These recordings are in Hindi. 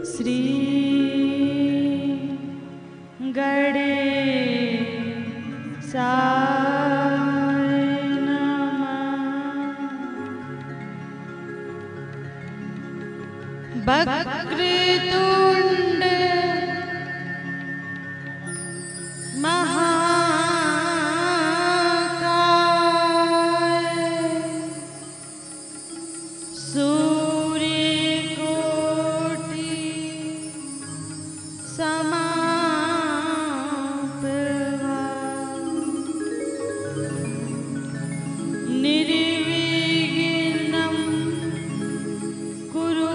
श्री गणेशाय नमः। वक्रतुंड महाकाय सूर्यकोटि समाप्रभा निर्विघ्नं कुरु।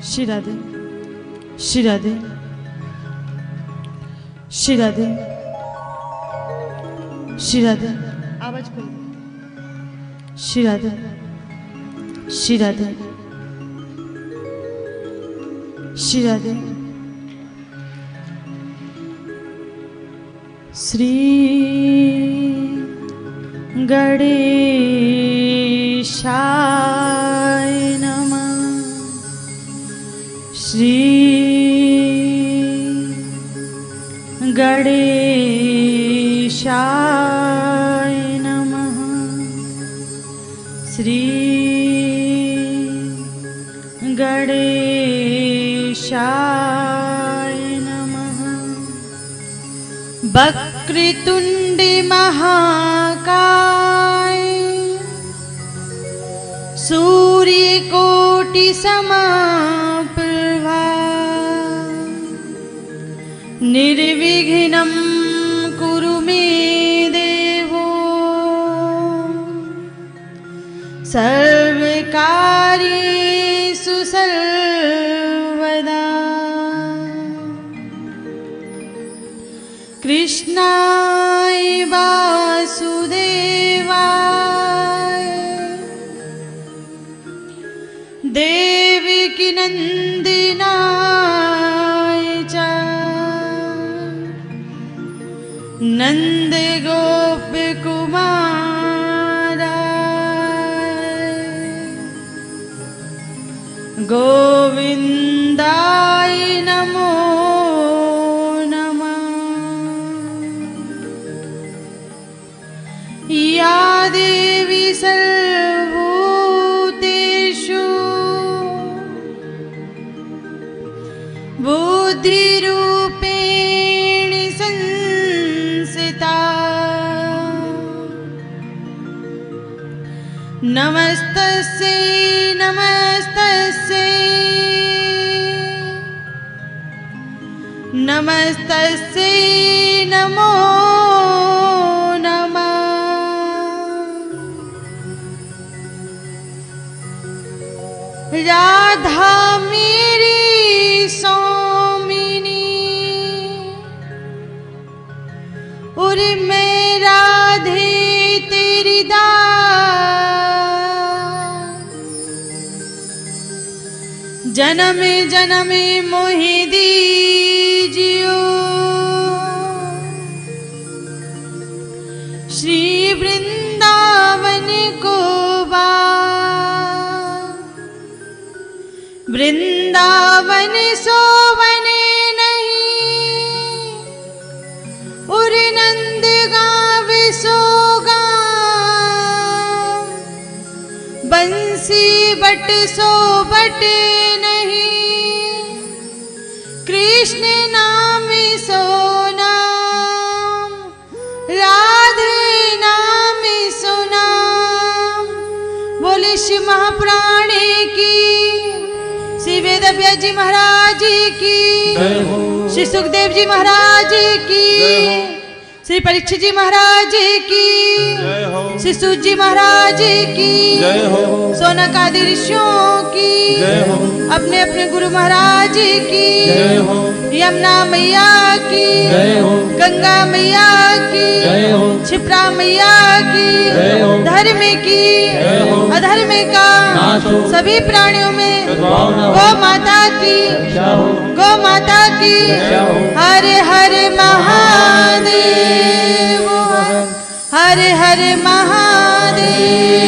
श्री राधे श्री राधे श्री राधे श्री राधे। आवाज खोल। श्री राधे श्री राधे श्री राधे। श्री गणेशाय नमः। श्री गणेशाय नमः। श्री गणेशाय नमः। वक्रतुंड महाकाय सूर्यकोटि समाप्रभा निर्विघ्नं कुरु मे देवो। सर्वकार्येषु सर्वदा कृष्णाय वासुदेवाय देवकी नंदनाय च नंद गोप कुमाराय गोविंदाय नमो नमः। या देवी सर्वभूतेषु बुद्धिरूपेण संस्थिता नमस्तस्यै नमस्तस्यै नमस्तस्यै नमो नमः। राधा मेरी स्वामिनी और मैं राधे तेरी दास। जन्म जन्म मोहि दीजियो श्री वृंदावन को वृंदावन सोवन नहीं और नंद गाँव सोगा बंसी बट सो बट नहीं कृष्ण नाम सो नाम राधे नाम सो नाम। बोले श्री महाप्राणे की, श्री वेद व्यास जी महाराज की, श्री सुखदेव जी महाराज की, श्री परीक्षित जी महाराज की, श्री सूत जी महाराज की, सोनकादि ऋषियों की। अपने अपने गुरु महाराज की जय हो, यमुना मैया की जय हो, गंगा मैया की जय हो, क्षिप्रा मैया की जय हो, धर्म की जय हो, अधर्म का नाश हो, सभी प्राणियों में सद्भावना हो, गौ माता की रक्षा हो, गौ माता की रक्षा हो, हर हर महादेव हर हर महादेव।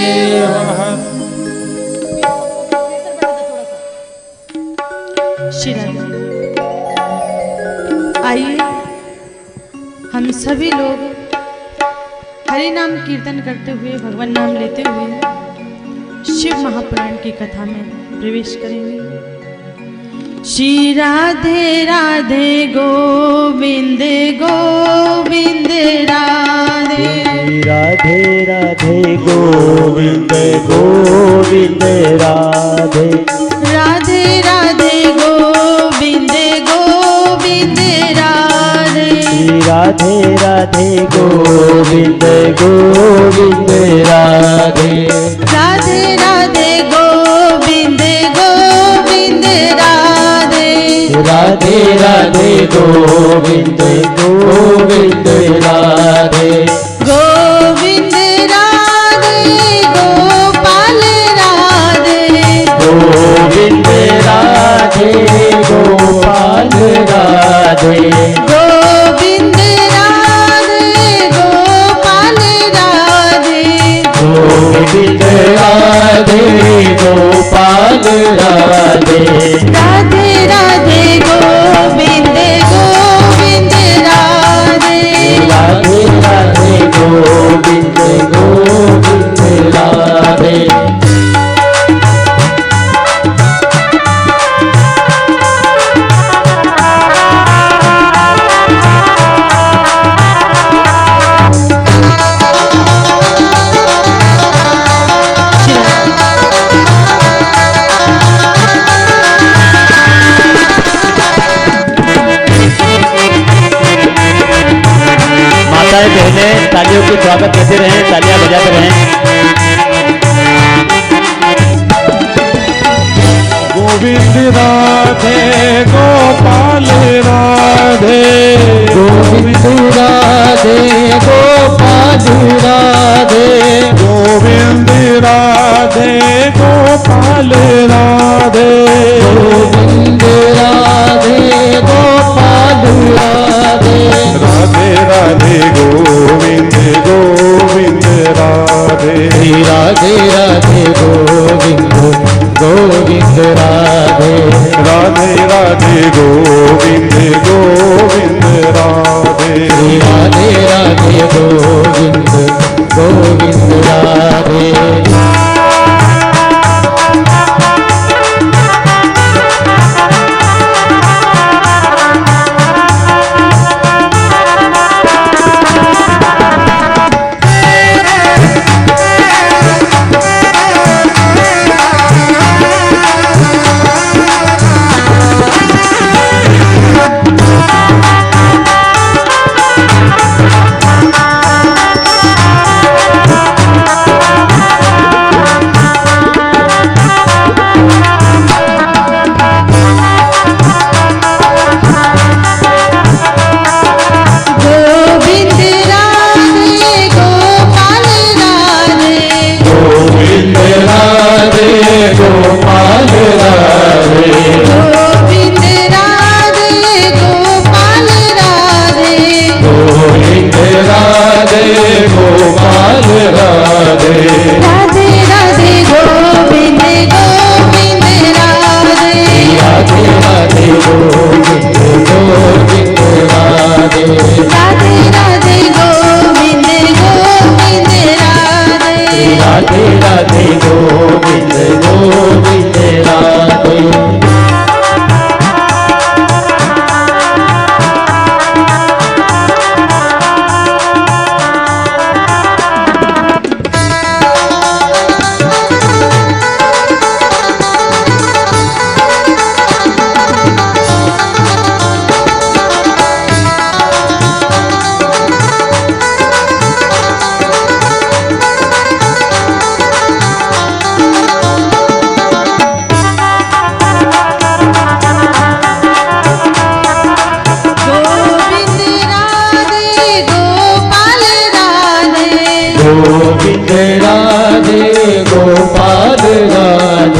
श्री राधे। आइए हम सभी लोग हरि नाम कीर्तन करते हुए भगवान नाम लेते हुए शिव महापुराण की कथा में प्रवेश करेंगे। श्री राधे राधे गोविंद गोविंद राधे, राधे राधे गोविंद गोविंद राधे, राधे राधे गोविंद गोविंद राधे, राधे राधे गोविंद गोविंद राधे, राधे राधे गोविंद गोविंद राधे, राधे राधे गोविंद गोविंद राधे, गोविंद राधे गोपाल राधे, गोविंद राधे गोपाल राधे, गोविंद राधे गोपाल राधे, गोविंद राधे गोपाल राधे, राधे राधे गोविंद गोविंद राधे, राधे राधे गोविंद गोविंद राधे। माताएं बहनें तालियों की स्वागत करते रहें, तालियां बजाते रहें। गोविंद राधे गोपाल राधे, गोविंद राधे गोपाल राधे, गोविंद राधे गोपाल राधे, गोविंद राधे गोपाल राधे, राधे राधे गोविंद गोविंद राधे, राधे राधे गोविंद गोविंद राधे, राधे राधे गोविंद गोविंद राधे, राधे राधे गोविंद गोविंद राधे।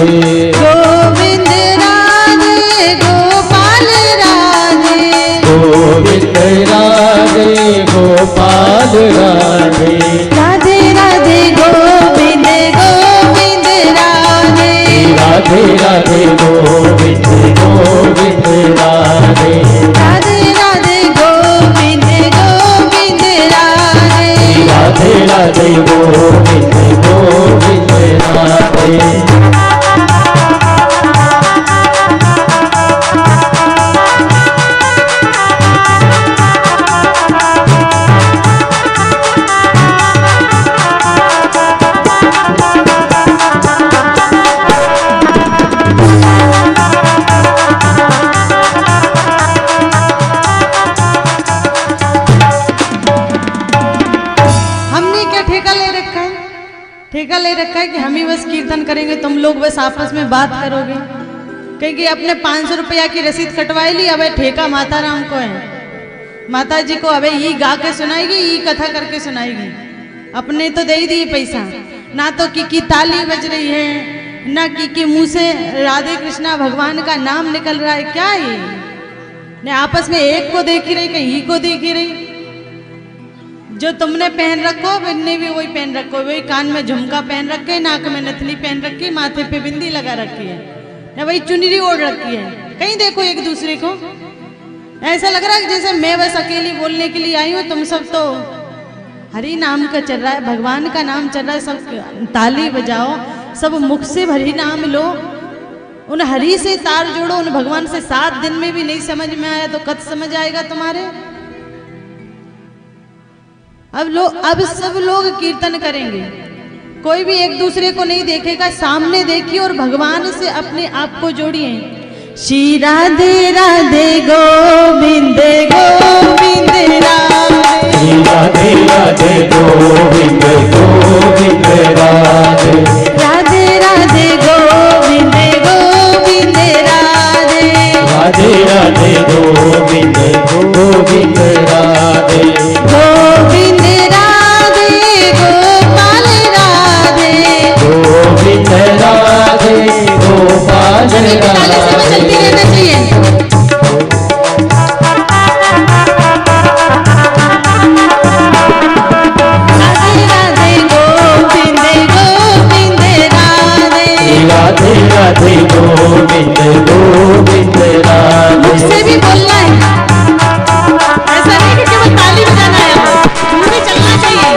गोविंद राधे गोपाल राधे गोविंद राधे गोपाल राधे राधे राधे गोविंद गोविंद राधे राधे राधे गोविंद गोविंद राधे राधे राधे गोविंद गोविंद राधे राधे राधे गोविंद गोविंद राधे। ठेका ले रखा है कि हम ही बस कीर्तन करेंगे, तुम लोग बस आपस में बात करोगे। क्योंकि अपने 500 रुपया की रसीद कटवाई ली, अब ठेका माता राम को है। माता जी को अब ये गा के सुनाएगी, ये कथा करके सुनाएगी। अपने तो दे ही दिए पैसा, ना तो की ताली बज रही है, ना की मुंह से राधे कृष्णा भगवान का नाम निकल रहा है। क्या ये ने आपस में एक को देख ही रही, कहीं ही को देख ही रही। जो तुमने पहन रखो बिन्ने भी वही पहन रखो, वही कान में झुमका पहन रखे, नाक में नथनी पहन रखी, माथे पे बिंदी लगा रखी है, या वही चुनरी ओढ़ रखी है। कहीं देखो एक दूसरे को, ऐसा लग रहा है जैसे मैं बस अकेली बोलने के लिए आई हूँ, तुम सब तो हरि नाम का चल रहा है, भगवान का नाम चल रहा है, सब ताली बजाओ, सब मुख से हरि नाम लो, उन हरि से तार जोड़ो, उन भगवान से। 7 दिन में भी नहीं समझ में आया तो कब समझ आएगा तुम्हारे। अब सब लोग कीर्तन करेंगे, कोई भी एक दूसरे को नहीं देखेगा, सामने देखिए और भगवान से अपने आप को जोड़िए। श्री राधे राधे गोविंद गोविंद राधे राधे राधे गोविंद गोविंद राधे राधे राधे गोविंद गोविंद राधे राधे राधे गोविंद गोविंद राधे गोविंद राधे गोपाल राधे गोविंद राधे गोपाल ताली से में चलती रहना चाहिए। राधे राधे गोविंद गोविंद राधे राधे राधे गोविंद गोविंद राधे। मुझसे भी बोलना है, ऐसा नहीं कि केवल ताली बजाना है, मुंह में चलना चाहिए।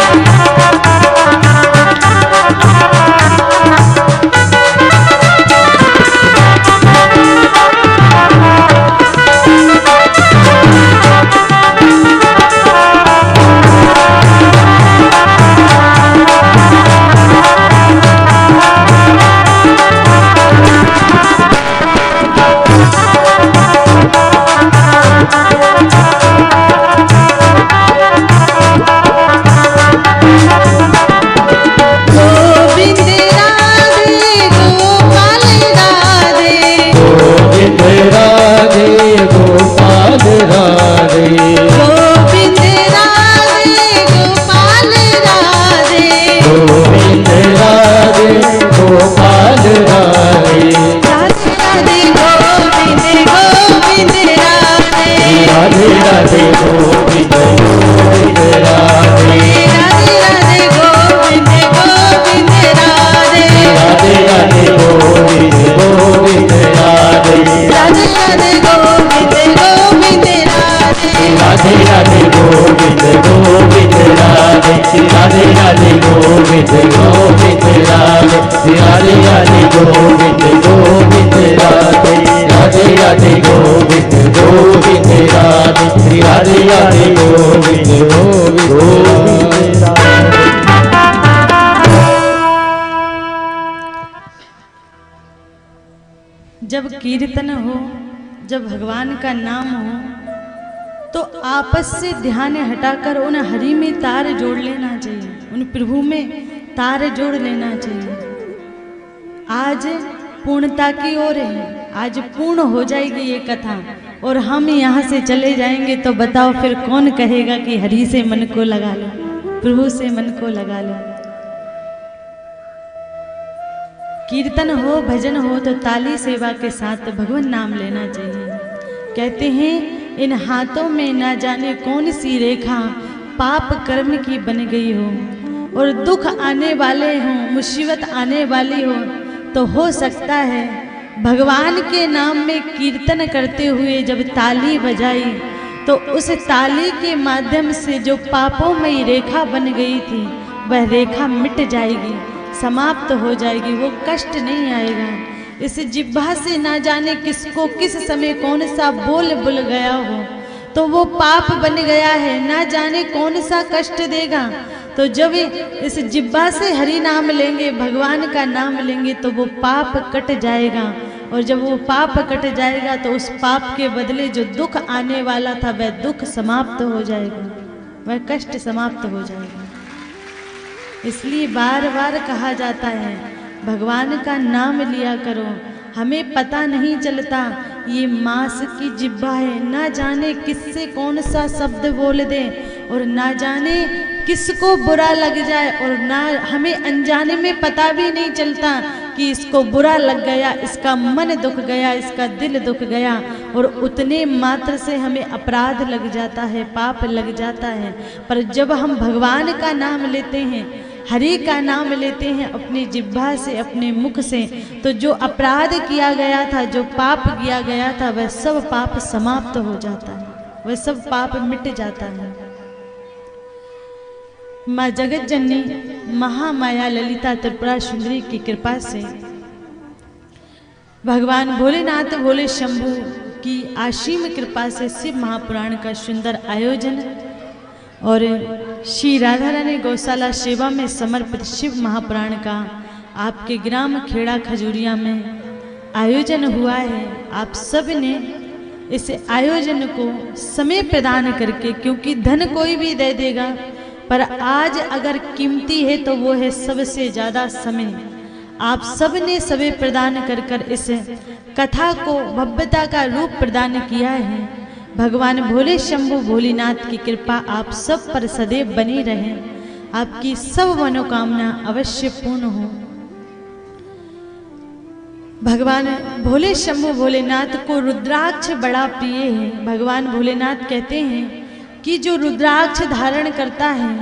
गोविंद राधे गोपाल राधे गोविंद राधे गोपाल राधे गोविंद राधे गोपाल राधे गोविंद राधे गोपाल राधे राधे राधे गोविंद गोविंद राधे राधे राधे गोविंद गोविंद राधे राधे राधे गोविंद गोविंद राधे राधे राधे गोविंद गोविंद राधे राधे राधे गोविंद गोविंद राधे राधे राधे गोविंद गोविंद राधे राधे राधे गोविंद गोविंद राधे राधे राधे गोविंद गोविंद राधे राधे राधे गोविंद गोविंद राधे राधे राधे गोविंद गोविंद राधे। जब कीर्तन हो, जब भगवान का नाम हो, तो आपस से ध्यान हटाकर उन हरि में तार जोड़ लेना चाहिए, उन प्रभु में तार जोड़ लेना चाहिए। आज पूर्णता की ओर है, आज पूर्ण हो जाएगी ये कथा और हम यहाँ से चले जाएंगे, तो बताओ फिर कौन कहेगा कि हरि से मन को लगा लो, प्रभु से मन को लगा लो। कीर्तन हो भजन हो तो ताली सेवा के साथ भगवान नाम लेना चाहिए। कहते हैं इन हाथों में ना जाने कौन सी रेखा पाप कर्म की बन गई हो, और दुख आने वाले हों, मुसीबत आने वाली हो, तो हो सकता है भगवान के नाम में कीर्तन करते हुए जब ताली बजाई तो उस ताली के माध्यम से जो पापों में रेखा बन गई थी वह रेखा मिट जाएगी, समाप्त हो जाएगी, वो कष्ट नहीं आएगा। इस जिह्वा से ना जाने किसको किस समय कौन सा बोल बुल गया हो तो वो पाप बन गया है, ना जाने कौन सा कष्ट देगा। तो जब इस जिह्वा से हरि नाम लेंगे, भगवान का नाम लेंगे तो वो पाप कट जाएगा, और जब वो पाप कट जाएगा तो उस पाप के बदले जो दुख आने वाला था वह दुख समाप्त हो जाएगा, वह कष्ट समाप्त हो जाएगा। इसलिए बार बार कहा जाता है भगवान का नाम लिया करो। हमें पता नहीं चलता ये मांस की जिह्वा है, ना जाने किससे कौन सा शब्द बोल दे और ना जाने किसको बुरा लग जाए, और ना हमें अनजाने में पता भी नहीं चलता कि इसको बुरा लग गया, इसका मन दुख गया, इसका दिल दुख गया, और उतने मात्र से हमें अपराध लग जाता है, पाप लग जाता है। पर जब हम भगवान का नाम लेते हैं, हरि का नाम लेते हैं अपनी जिह्वा से, अपने मुख से, तो जो अपराध किया गया था, जो पाप किया गया था, वह सब पाप समाप्त हो जाता है, वह सब पाप मिट जाता है। माँ जगत जननी महामाया ललिता त्रिपुरा सुंदरी की कृपा से, भगवान भोलेनाथ भोले शंभु की असीम कृपा से शिव महापुराण का सुंदर आयोजन और श्री राधा रानी गौशाला सेवा में समर्पित शिव महापुराण का आपके ग्राम खेड़ा खजूरिया में आयोजन हुआ है। आप सब ने इस आयोजन को समय प्रदान करके, क्योंकि धन कोई भी दे देगा, पर आज अगर कीमती है तो वो है सबसे ज़्यादा समय। आप सब ने समय प्रदान कर कर इस कथा को भव्यता का रूप प्रदान किया है। भगवान भोले शंभु भोलेनाथ की कृपा आप सब पर सदैव बनी रहे, आपकी सब मनोकामना अवश्य पूर्ण हो। भगवान भोले शंभु भोलेनाथ को रुद्राक्ष बड़ा प्रिय है। भगवान भोलेनाथ कहते हैं कि जो रुद्राक्ष धारण करता है,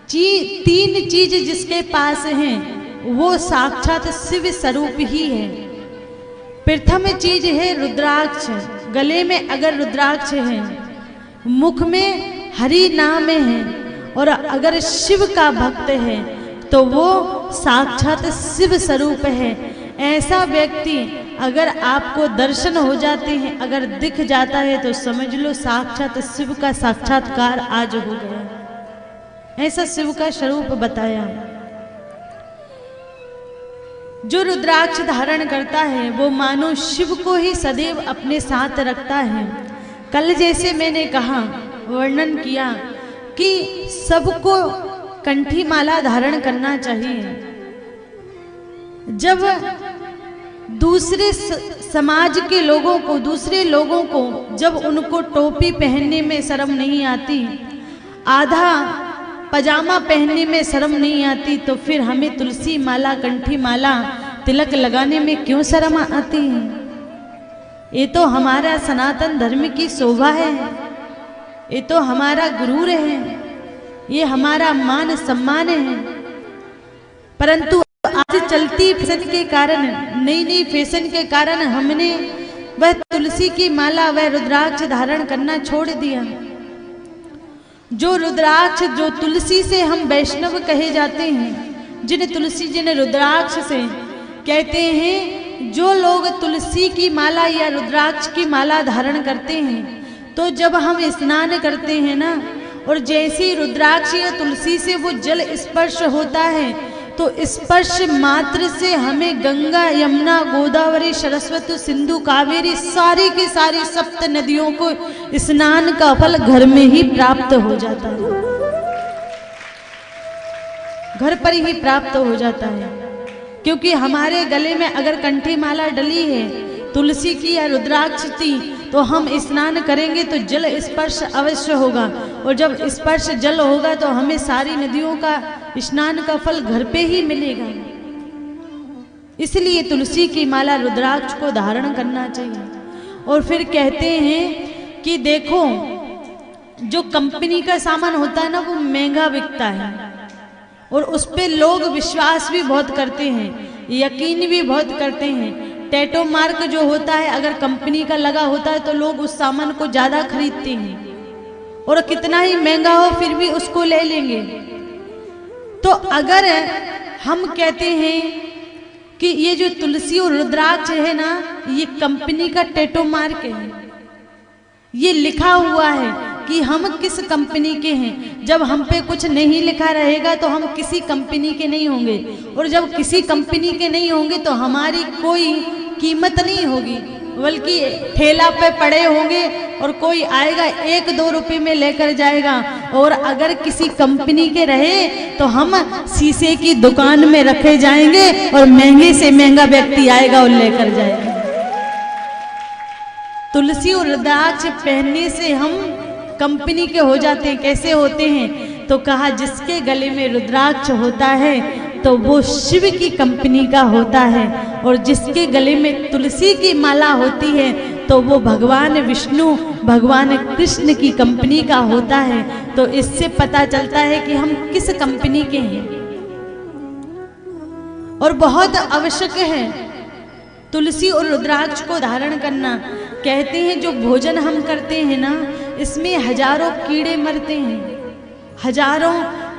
तीन चीज जिसके पास हैं वो साक्षात शिव स्वरूप ही है। प्रथम चीज है रुद्राक्ष, गले में अगर रुद्राक्ष है, मुख में हरि नाम है, और अगर शिव का भक्त है तो वो साक्षात शिव स्वरूप है। ऐसा व्यक्ति अगर आपको दर्शन हो जाते हैं, अगर दिख जाता है तो समझ लो साक्षात शिव का साक्षात्कार आज हो गया। ऐसा शिव का स्वरूप बताया। जो रुद्राक्ष धारण करता है वो मानो शिव को ही सदैव अपने साथ रखता है। कल जैसे मैंने कहा, वर्णन किया कि सबको कंठी माला धारण करना चाहिए। जब दूसरे समाज के लोगों को, दूसरे लोगों को जब उनको टोपी पहनने में शर्म नहीं आती, आधा पजामा पहनने में शर्म नहीं आती, तो फिर हमें तुलसी माला, कंठी माला, तिलक लगाने में क्यों शर्म आती है? ये तो हमारा सनातन धर्म की शोभा है, ये तो हमारा गुरूर है, ये हमारा मान सम्मान है। परंतु आज चलती फैशन के कारण, नई नई फैशन के कारण हमने वह तुलसी की माला, वह रुद्राक्ष धारण करना छोड़ दिया। जो रुद्राक्ष, जो तुलसी से हम वैष्णव कहे जाते हैं, जिन तुलसी जिन रुद्राक्ष से कहते हैं, जो लोग तुलसी की माला या रुद्राक्ष की माला धारण करते हैं, तो जब हम स्नान करते हैं ना, और जैसे रुद्राक्ष या तुलसी से वो जल स्पर्श होता है, तो स्पर्श मात्र से हमें गंगा, यमुना, गोदावरी, सरस्वती, सिंधु, कावेरी, सारी की सारी सप्त नदियों को स्नान का फल घर में ही प्राप्त हो जाता है, घर पर ही प्राप्त हो जाता है। क्योंकि हमारे गले में अगर कंठी माला डली है तुलसी की या रुद्राक्ष की, तो हम स्नान करेंगे तो जल स्पर्श अवश्य होगा, और जब स्पर्श जल होगा तो हमें सारी नदियों का स्नान का फल घर पे ही मिलेगा। इसलिए तुलसी की माला रुद्राक्ष को धारण करना चाहिए। और फिर कहते हैं कि देखो जो कंपनी का सामान होता है ना वो महंगा बिकता है और उस पे लोग विश्वास भी बहुत करते हैं, यकीन भी बहुत करते हैं। टैटो मार्क जो होता है अगर कंपनी का लगा होता है तो लोग उस सामान को ज़्यादा खरीदते हैं और कितना ही महंगा हो फिर भी उसको ले लेंगे। तो अगर हम कहते हैं कि ये जो तुलसी और रुद्राक्ष है ना ये कंपनी का टैटो मार्क है, ये लिखा हुआ है कि हम किस कंपनी के हैं। जब हम पे कुछ नहीं लिखा रहेगा तो हम किसी कंपनी के नहीं होंगे और जब किसी कंपनी के नहीं होंगे तो हमारी कोई कीमत नहीं होगी, बल्कि ठेला पे पड़े होंगे और कोई आएगा 1-2 रुपए में लेकर जाएगा। और अगर किसी कंपनी के रहे तो हम शीशे की दुकान में रखे जाएंगे और महंगे से महंगा व्यक्ति आएगा और लेकर जाएगा। तुलसी और रुद्राक्ष पहनने से हम कंपनी के हो जाते हैं। कैसे होते हैं? तो कहा जिसके गले में रुद्राक्ष होता है तो वो शिव की कंपनी का होता है और जिसके गले में तुलसी की माला होती है तो वो भगवान विष्णु भगवान कृष्ण की कंपनी का होता है। तो इससे पता चलता है कि हम किस कंपनी के हैं। और बहुत आवश्यक है तुलसी और रुद्राक्ष को धारण करना। कहते हैं जो भोजन हम करते हैं ना इसमें हजारों कीड़े मरते हैं, हजारों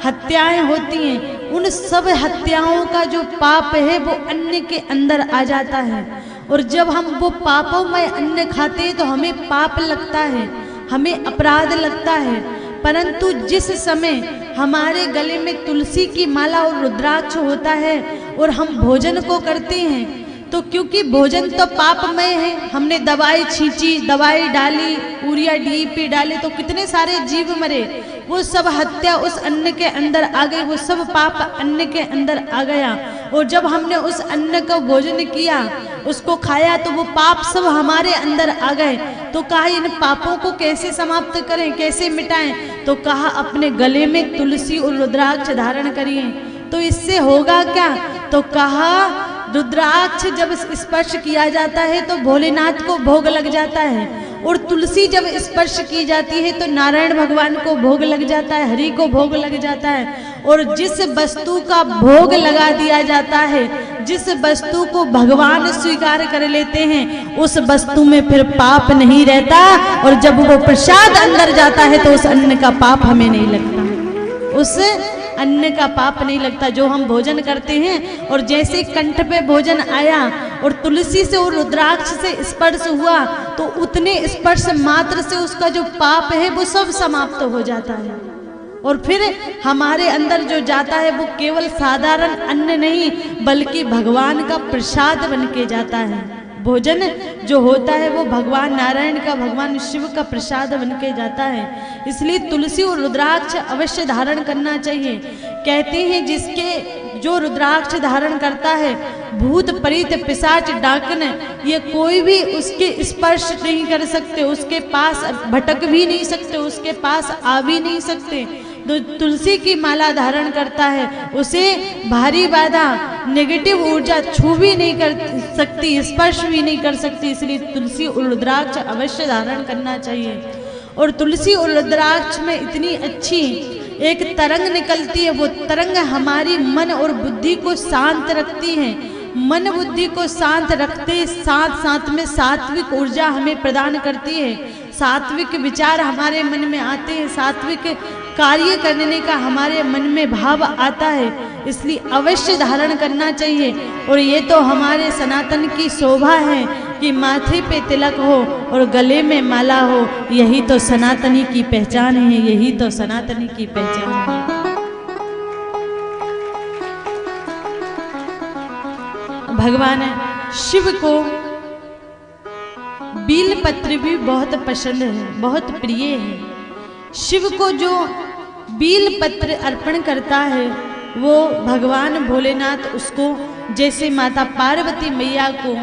हत्याएं होती हैं। उन सब हत्याओं का जो पाप है वो अन्न के अंदर आ जाता है और जब हम वो पापों में अन्न खाते हैं तो हमें पाप लगता है, हमें अपराध लगता है। परंतु जिस समय हमारे गले में तुलसी की माला और रुद्राक्ष होता है और हम भोजन को करते हैं तो क्योंकि भोजन तो पापमय है, हमने दवाई छींची, दवाई डाली, यूरिया DAP डाले तो कितने सारे जीव मरे, वो सब हत्या उस अन्न के अंदर आ गई, वो सब पाप अन्न के अंदर आ गया। और जब हमने उस अन्न का भोजन किया, उसको खाया तो वो पाप सब हमारे अंदर आ गए। तो कहा इन पापों को कैसे समाप्त करें, कैसे मिटाएं? तो कहा अपने गले में तुलसी और रुद्राक्ष धारण करिए। तो इससे होगा क्या? तो कहा रुद्राक्ष जब स्पर्श किया जाता है तो भोलेनाथ को भोग लग जाता है और तुलसी जब स्पर्श की जाती है तो नारायण भगवान को भोग लग जाता है, हरि को भोग लग जाता है। और जिस वस्तु का भोग लगा दिया जाता है, जिस वस्तु को भगवान स्वीकार कर लेते हैं उस वस्तु में फिर पाप नहीं रहता और जब वो प्रसाद अंदर जाता है तो उस अन्न का पाप हमें नहीं लगता, उस अन्न का पाप नहीं लगता जो हम भोजन करते हैं। और जैसे कंठ पे भोजन आया और तुलसी से और रुद्राक्ष से स्पर्श हुआ तो उतने स्पर्श मात्र से उसका जो पाप है वो सब समाप्त हो जाता है और फिर हमारे अंदर जो जाता है वो केवल साधारण अन्न नहीं बल्कि भगवान का प्रसाद बन के जाता है। भोजन जो होता है वो भगवान नारायण का, भगवान शिव का प्रसाद बन के जाता है। इसलिए तुलसी और रुद्राक्ष अवश्य धारण करना चाहिए। कहते हैं जिसके जो रुद्राक्ष धारण करता है भूत प्रेत पिशाच डाकन ये कोई भी उसके स्पर्श नहीं कर सकते, उसके पास भटक भी नहीं सकते, उसके पास आ भी नहीं सकते। जो तुलसी की माला धारण करता है उसे भारी बाधा नेगेटिव ऊर्जा छू भी नहीं कर सकती, स्पर्श भी नहीं कर सकती। इसलिए तुलसी और रुद्राक्ष अवश्य धारण करना चाहिए। और तुलसी और रुद्राक्ष में इतनी अच्छी एक तरंग निकलती है, वो तरंग हमारी मन और बुद्धि को शांत रखती है। मन बुद्धि को शांत रखते साथ साथ में सात्विक ऊर्जा हमें प्रदान करती है, सात्विक विचार हमारे मन में आते हैं, सात्विक कार्य करने का हमारे मन में भाव आता है। इसलिए अवश्य धारण करना चाहिए। और ये तो हमारे सनातन की शोभा है कि माथे पे तिलक हो और गले में माला हो, यही तो सनातनी की पहचान है, यही तो सनातनी की पहचान है। भगवान शिव को बील पत्र भी बहुत पसंद है, बहुत प्रिय है। शिव को जो बील पत्र अर्पण करता है वो भगवान भोलेनाथ उसको जैसे माता पार्वती मैया को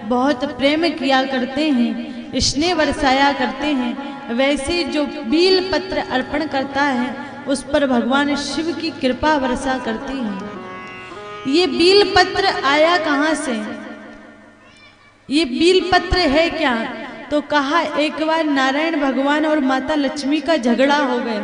बहुत प्रेम किया करते हैं, स्नेह बरसाया करते हैं, वैसे जो बील पत्र अर्पण करता है उस पर भगवान शिव की कृपा वर्षा करती है। ये बील पत्र आया कहाँ से, ये बील पत्र है क्या? तो कहा एक बार नारायण भगवान और माता लक्ष्मी का झगड़ा हो गया,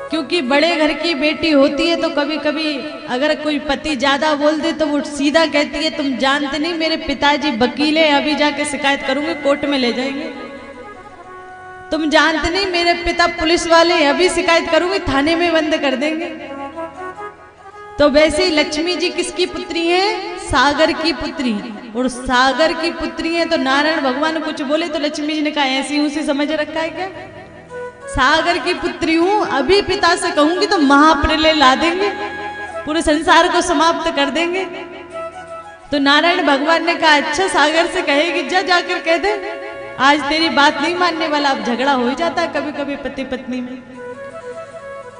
क्योंकि बड़े घर की बेटी होती है तो कभी कभी अगर कोई पति ज्यादा बोल दे तो वो सीधा कहती है तुम जानते नहीं मेरे पिताजी वकील है, अभी जाके शिकायत करूंगी कोर्ट में ले जाएंगे। तुम जानते नहीं मेरे पिता पुलिस वाले हैं, अभी शिकायत करूंगी थाने में बंद कर देंगे। तो वैसे ही लक्ष्मी जी किसकी पुत्री है? सागर की पुत्री। और सागर की पुत्री है तो नारायण भगवान कुछ बोले तो लक्ष्मी जी ने कहा ऐसी उसी समझ रखा है क्या? सागर की पुत्री हूं, अभी पिता से कहूंगी तो महाप्रलय ला देंगे, पूरे संसार को समाप्त कर देंगे। तो नारायण भगवान ने कहा अच्छा सागर से कहेगी, जा जाकर कह दे आज तेरी बात नहीं मानने वाला। अब झगड़ा हो ही जाता है कभी कभी पति पत्नी में।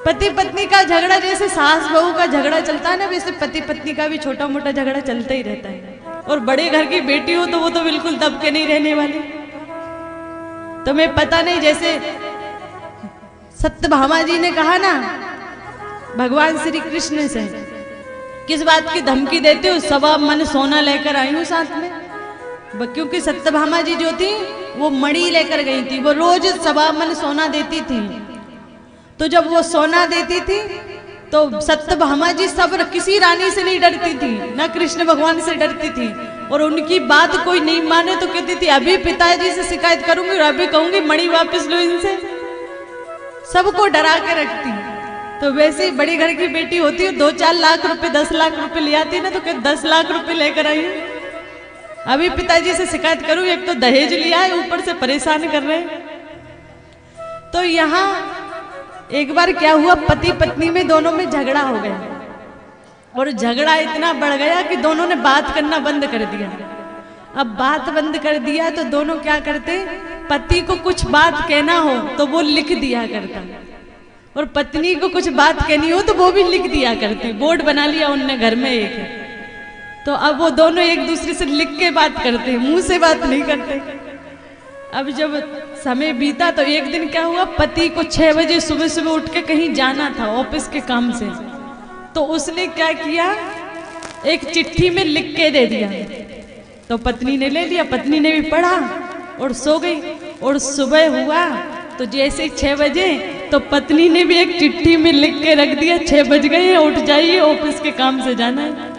पति पत्नी का झगड़ा जैसे सास बहू का झगड़ा चलता है ना, वैसे पति पत्नी का भी छोटा मोटा झगड़ा चलता ही रहता है। और बड़े घर की बेटी हो तो वो तो बिल्कुल दब के नहीं रहने वाली। तुम्हें पता नहीं, जैसे सत्यभामा जी ने कहा ना भगवान श्री कृष्ण से, किस बात की धमकी देते हो? सवा मन सोना लेकर आई हूं साथ में। क्योंकि सत्यभामा जी जो थी वो मणि लेकर गई थी, वो रोज सवा मन सोना देती थी। तो जब वो सोना देती थी तो सत्यभामा जी सब किसी रानी से नहीं डरती थी, ना कृष्ण भगवान से डरती थी। और उनकी बात कोई नहीं माने तो कहती थी अभी पिताजी से शिकायत करूंगी और अभी कहूंगी मणि वापस लो इनसे। सबको डरा के रखती। तो वैसे ही बड़ी घर की बेटी होती है, 2-4 लाख रुपए 10 लाख रुपए ले आती है ना, तो कहते 10 लाख रुपए लेकर आई है, अभी पिताजी से शिकायत करूं, एक तो दहेज लिया है ऊपर से परेशान कर रहे हैं। तो यहाँ एक बार क्या हुआ, पति पत्नी में दोनों में झगड़ा हो गया और झगड़ा इतना बढ़ गया कि दोनों ने बात करना बंद कर दिया। अब बात बंद कर दिया तो दोनों क्या करते, पति को कुछ बात कहना हो तो वो लिख दिया करता, और पत्नी को कुछ बात कहनी हो तो वो भी लिख दिया करती। बोर्ड बना लिया उनने घर में एक। तो अब वो दोनों एक दूसरे से लिख के बात करते, मुंह से बात नहीं करते। अब जब समय बीता तो एक दिन क्या हुआ, पति को 6 बजे सुबह सुबह उठ के कहीं जाना था ऑफिस के काम से। तो उसने क्या किया, एक चिट्ठी में लिख के दे दिया। तो पत्नी ने ले लिया, पत्नी ने भी पढ़ा और सो गई। और सुबह हुआ तो जैसे 6 बजे तो पत्नी ने भी एक चिट्ठी में लिख के रख दिया 6 बज गए उठ जाइए ऑफिस के काम से जाना है।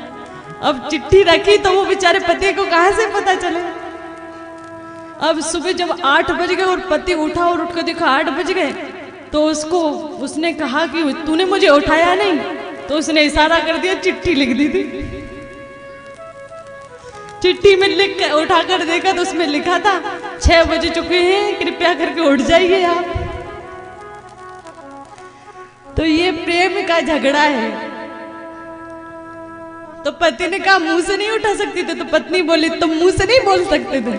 अब चिट्ठी रखी तो वो बेचारे पति को कहां से पता चले। अब सुबह जब 8 बज गए और पति उठा और उठ कर देखा 8 बज गए, तो उसने कहा कि तूने मुझे उठाया नहीं। तो उसने इशारा कर दिया, चिट्ठी लिख दी थी। चिट्ठी में लिख कर उठा कर देखा तो उसमें लिखा था 6 बज चुके हैं, कृपया करके उठ जाइए आप। तो ये प्रेम का झगड़ा है। तो पति ने कहा मुंह से नहीं उठा सकती थे, तो पत्नी बोली तुम मुंह से नहीं बोल सकते थे।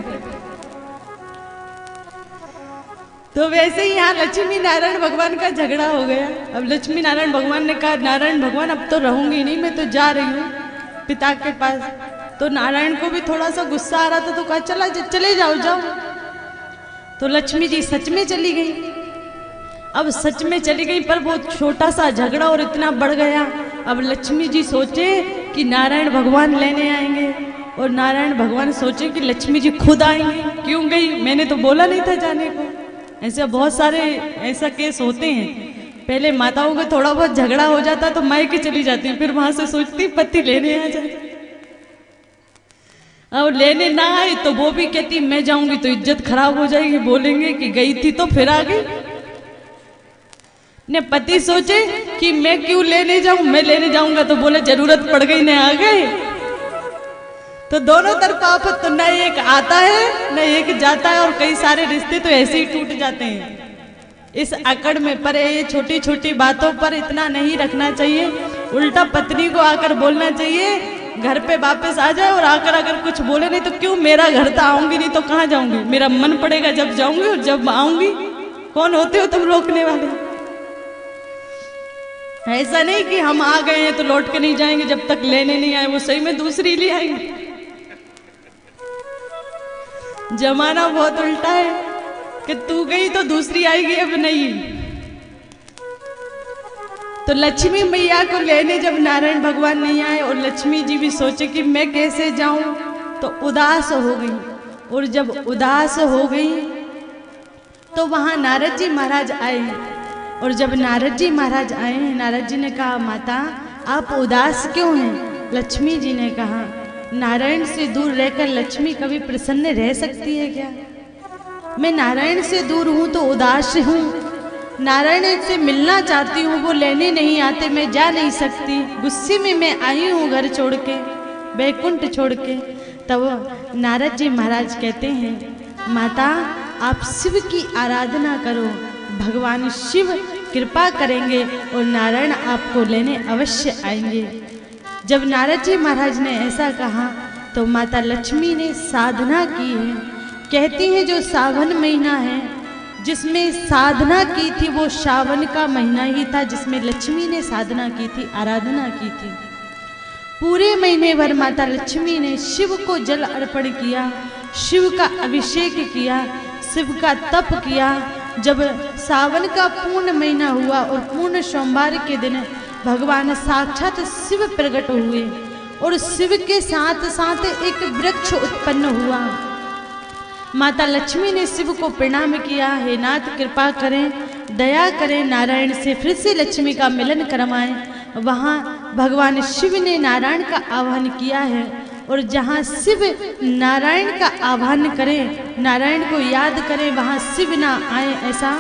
तो वैसे ही यहाँ लक्ष्मी नारायण भगवान का झगड़ा हो गया। अब लक्ष्मी नारायण भगवान ने कहा नारायण भगवान अब तो रहूंगी नहीं, मैं तो जा रही हूँ पिता के पास। तो नारायण को भी थोड़ा सा गुस्सा आ रहा था, तो कहा चले जाओ जाओ। तो लक्ष्मी जी सच में चली गई। अब सच में चली गई पर वो छोटा सा झगड़ा और इतना बढ़ गया। अब लक्ष्मी जी सोचे कि नारायण भगवान लेने आएंगे, और नारायण भगवान सोचे कि लक्ष्मी जी खुद आएंगे। क्यों गई, मैंने तो बोला नहीं था जाने को। ऐसे बहुत सारे ऐसा केस होते हैं। पहले माताओं का थोड़ा बहुत झगड़ा हो जाता तो मायके चली जाती, फिर वहां से सोचती पति लेने आ जाए। और लेने ना आए तो वो भी कहती मैं जाऊंगी तो इज्जत खराब हो जाएगी, बोलेंगे कि गई थी तो फिर आ गई। ने पति सोचे कि मैं क्यों लेने जाऊं, मैं लेने जाऊंगा तो बोले जरूरत पड़ गई ने आ गए। तो दोनों तरफ आफत, तो न एक आता है न एक जाता है, और कई सारे रिश्ते तो ऐसे ही टूट जाते हैं इस अकड़ में। पर ये छोटी छोटी बातों पर इतना नहीं रखना चाहिए। उल्टा पत्नी को आकर बोलना चाहिए, घर पे वापस आ जाए और आकर अगर कुछ बोले नहीं तो क्यों, मेरा घर तो आऊंगी नहीं तो कहाँ जाऊंगी, मेरा मन पड़ेगा जब जाऊंगी और जब आऊंगी। कौन होते हो तुम रोकने वाले? ऐसा नहीं कि हम आ गए हैं तो लौट के नहीं जाएंगे जब तक लेने नहीं आए, वो सही में दूसरी ले आएंगे। जमाना बहुत उल्टा है कि तू गई तो दूसरी आएगी, अब नहीं। तो तो लक्ष्मी मैया को लेने जब नारायण भगवान नहीं आए और लक्ष्मी जी भी सोचे कि मैं कैसे जाऊं, तो उदास हो गई। और जब उदास हो गई तो वहां नारद जी महाराज आए। और जब नारद जी महाराज आए, नारद जी ने कहा माता आप उदास क्यों हैं? लक्ष्मी जी ने कहा नारायण से दूर रहकर लक्ष्मी कभी प्रसन्न रह सकती है क्या? मैं नारायण से दूर हूं तो उदास हूं। नारायण से मिलना चाहती हूँ, वो लेने नहीं आते, मैं जा नहीं सकती। गुस्से में मैं आई हूँ घर छोड़ के, बैकुंठ छोड़ के। तब नारद जी महाराज कहते हैं माता आप शिव की आराधना करो, भगवान शिव कृपा करेंगे और नारायण आपको लेने अवश्य आएंगे। जब नारद जी महाराज ने ऐसा कहा तो माता लक्ष्मी ने साधना की है। कहती हैं जो सावन महीना है जिसमें साधना की थी, वो सावन का महीना ही था जिसमें लक्ष्मी ने साधना की थी, आराधना की थी। पूरे महीने भर माता लक्ष्मी ने शिव को जल अर्पण किया, शिव का अभिषेक किया, शिव का तप किया। जब सावन का पूर्ण महीना हुआ और पूर्ण सोमवार के दिन भगवान साक्षात शिव प्रकट हुए और शिव के साथ साथ एक वृक्ष उत्पन्न हुआ। माता लक्ष्मी ने शिव को प्रणाम किया, हे नाथ कृपा करें, दया करें, नारायण से फिर से लक्ष्मी का मिलन करवाएं। वहाँ भगवान शिव ने नारायण का आह्वान किया है और जहाँ शिव नारायण का आह्वान करें, नारायण को याद करें, वहाँ शिव ना आए, ऐसा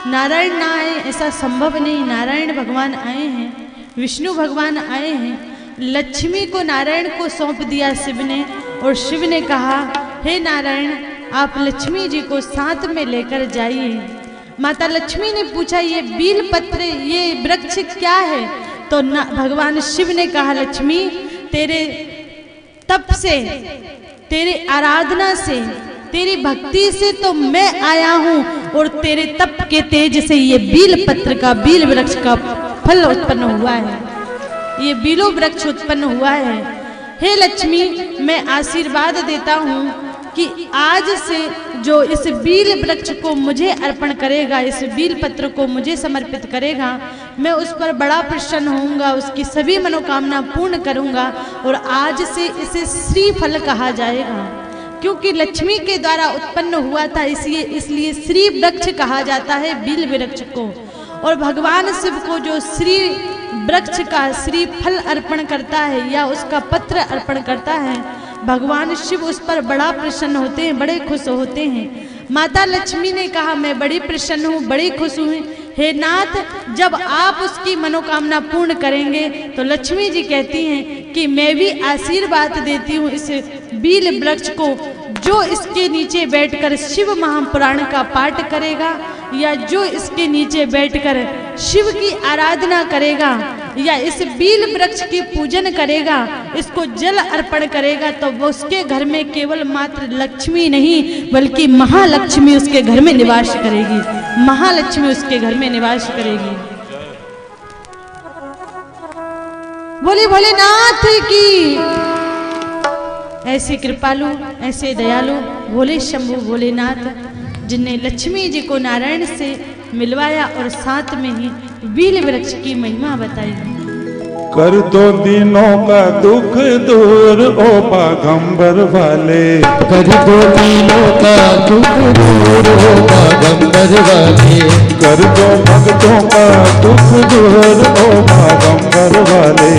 नारायण ना आए ऐसा संभव नहीं। नारायण भगवान आए हैं, विष्णु भगवान आए हैं। लक्ष्मी को नारायण को सौंप दिया शिव ने और शिव ने कहा हे नारायण आप लक्ष्मी जी को साथ में लेकर जाइए। माता लक्ष्मी ने पूछा ये बील पत्र, ये वृक्ष क्या है? तो भगवान शिव ने कहा लक्ष्मी तेरे तप से, तेरे आराधना से, तेरी भक्ति से तो मैं आया हूँ और तेरे तप के तेज से ये बील पत्र का, बील वृक्ष का फल उत्पन्न हुआ है, ये बीलो वृक्ष उत्पन्न हुआ है। हे लक्ष्मी मैं आशीर्वाद देता हूँ कि आज से जो इस बील वृक्ष को मुझे अर्पण करेगा, इस बील पत्र को मुझे समर्पित करेगा, मैं उस पर बड़ा प्रसन्न होऊंगा, उसकी सभी मनोकामना पूर्ण करूंगा और आज से इसे श्रीफल कहा जाएगा। क्योंकि लक्ष्मी के द्वारा उत्पन्न हुआ था इसलिए श्री वृक्ष कहा जाता है बील वृक्ष को। और भगवान शिव को जो श्री वृक्ष का श्री फल अर्पण करता है या उसका पत्र अर्पण करता है, भगवान शिव उस पर बड़ा प्रसन्न होते हैं, बड़े खुश होते हैं। माता लक्ष्मी ने कहा मैं बड़ी प्रसन्न हूँ, बड़ी खुश हूँ। हे नाथ जब आप उसकी मनोकामना पूर्ण करेंगे तो लक्ष्मी जी कहती हैं कि मैं भी आशीर्वाद देती हूँ इस बील वृक्ष को, जो इसके नीचे बैठकर शिव महापुराण का पाठ करेगा या जो इसके नीचे बैठकर शिव की आराधना करेगा या इस बील वृक्ष की पूजन करेगा, इसको जल अर्पण करेगा, तो वो उसके घर में केवल मात्र लक्ष्मी नहीं बल्कि महालक्ष्मी उसके घर में निवास करेगी, महालक्ष्मी उसके घर में निवास करेगी। बोले भोलेनाथ की। ऐसे कृपालु, ऐसे दयालु भोले शंभु भोलेनाथ जिनने लक्ष्मी जी को नारायण से मिलवाया और साथ में ही बील वृक्ष की महिमा बताई। कर दो दिनों का दुख दूर ओ बागंबर वाले, कर दो दिनों का दुख दूर ओ बागंबर वाले, कर दो भक्तों का दुख दूर ओ बागंबर वाले,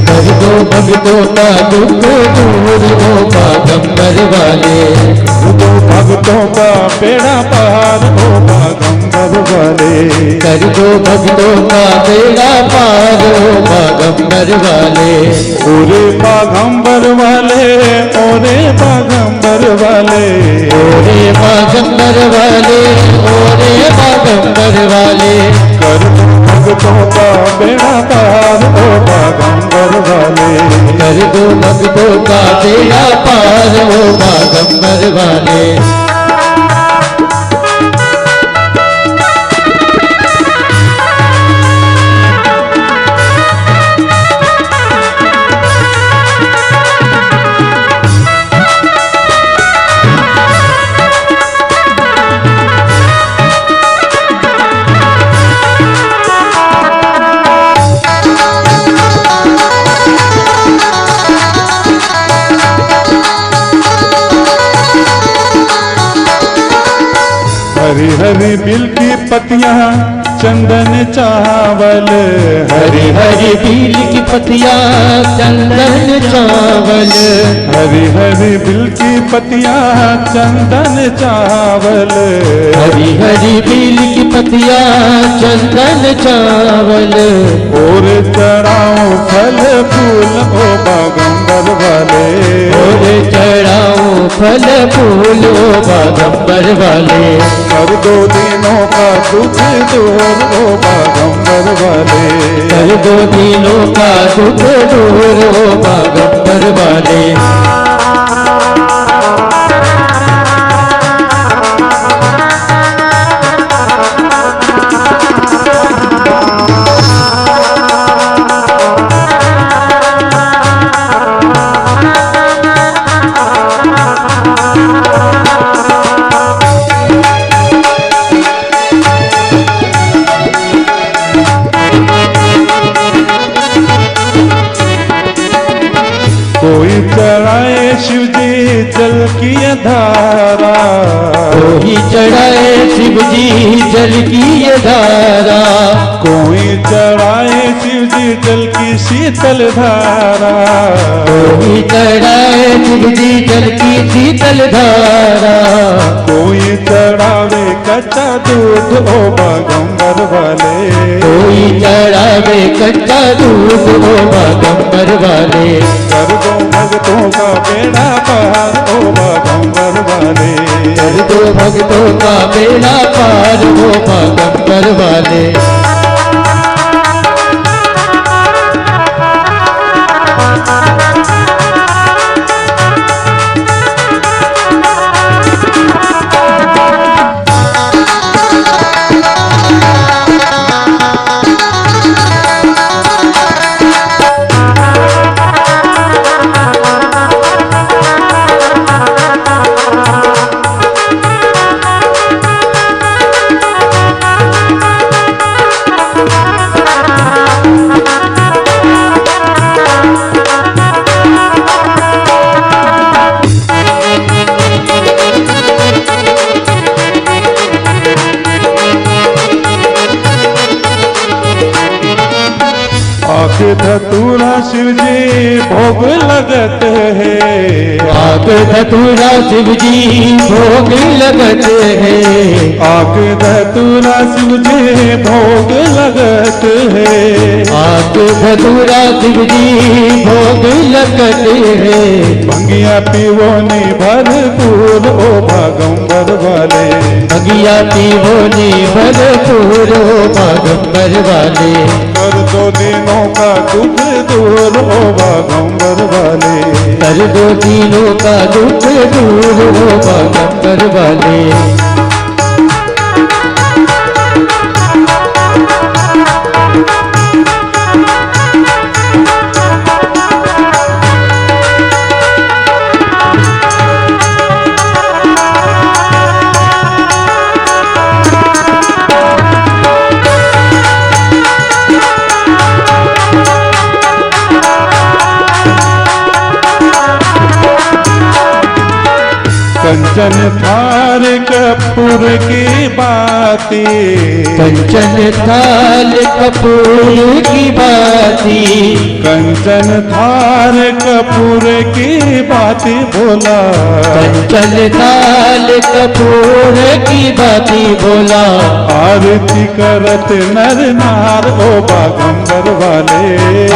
कर दो भक्तों का दुख दूर ओ बागंबर वाले, कर दो भक्तों का बेड़ा पार ओ बागंबर वाले, कर दो भक्तों का बेड़ा पार ओ बागंबर वाले, ओरे बागंबर वाले, ओरे बागंबर वाले, ओरे बागंबर वाले, ओरे बागंबर वाले, कर दो भक्तों का बेड़ा पार ओ बागंबर वाले, कर दो भक्तों का बेड़ा पार ओ बागंबर वाले। हरी हरी बिल की पत्तियां चंदन चावल, हरी हरी बील की पत्तियां चंदन चावल, हरी हरी बिल की पत्तियां चंदन चावल, हरी हरी बील की पत्तियां चंदन चावल, और चढ़ाऊं फल फूल ओ बागंबर वाले, और चढ़ाऊं फल फूल ओ बागंबर वाले, कर दो दिनों का दुख दूर ओ बागंबर वाले, कर दो दिनों का दुख दूर ओ बागंबर वाले। कोई चढ़ाए शिव जी जल की धारा, कोई चढ़ाए शिव जी जल की ये धारा, कोई चढ़ाए शिव जी जल की शीतल धारा, कोई चढ़ाए शिव जी जल की शीतल धारा, कोई चढ़ावे कच्चा दूध ओ बागंबर वाले, कोई चढ़ावे कच्चा दूध ओ बागंबर वाले, कर दो भक्तों का बेड़ा पार ओ बागंबर वाले, कर दो भक्तों का बेड़ा पार ओ बागंबर वाले। आख धतूरा शिव जी भोग लगत है, आग धतूरा शिव जी भोग लगत है, आख धतूरा शिव जी भोग लगत है, आग धतूरा शिव जी भोग लगत है, भंगिया पीवोनी भरपूर ओ बागंबर वाले, भगिया पीवोनी भरपूर ओ बागंबर वाले, कर दो दिनों का दुख दूर ओ बागंबर वाले, कर दो दिनों का दुख दूर ओ बागंबर वाले। कंचन थार कपूर की बाती, कंचन थाल कपूर की बाती, कंचन थार कपूर की बाती बोला, कंचन थाल कपूर की बाती बोला, आरती करत नर नार ओ बागंबर वाले,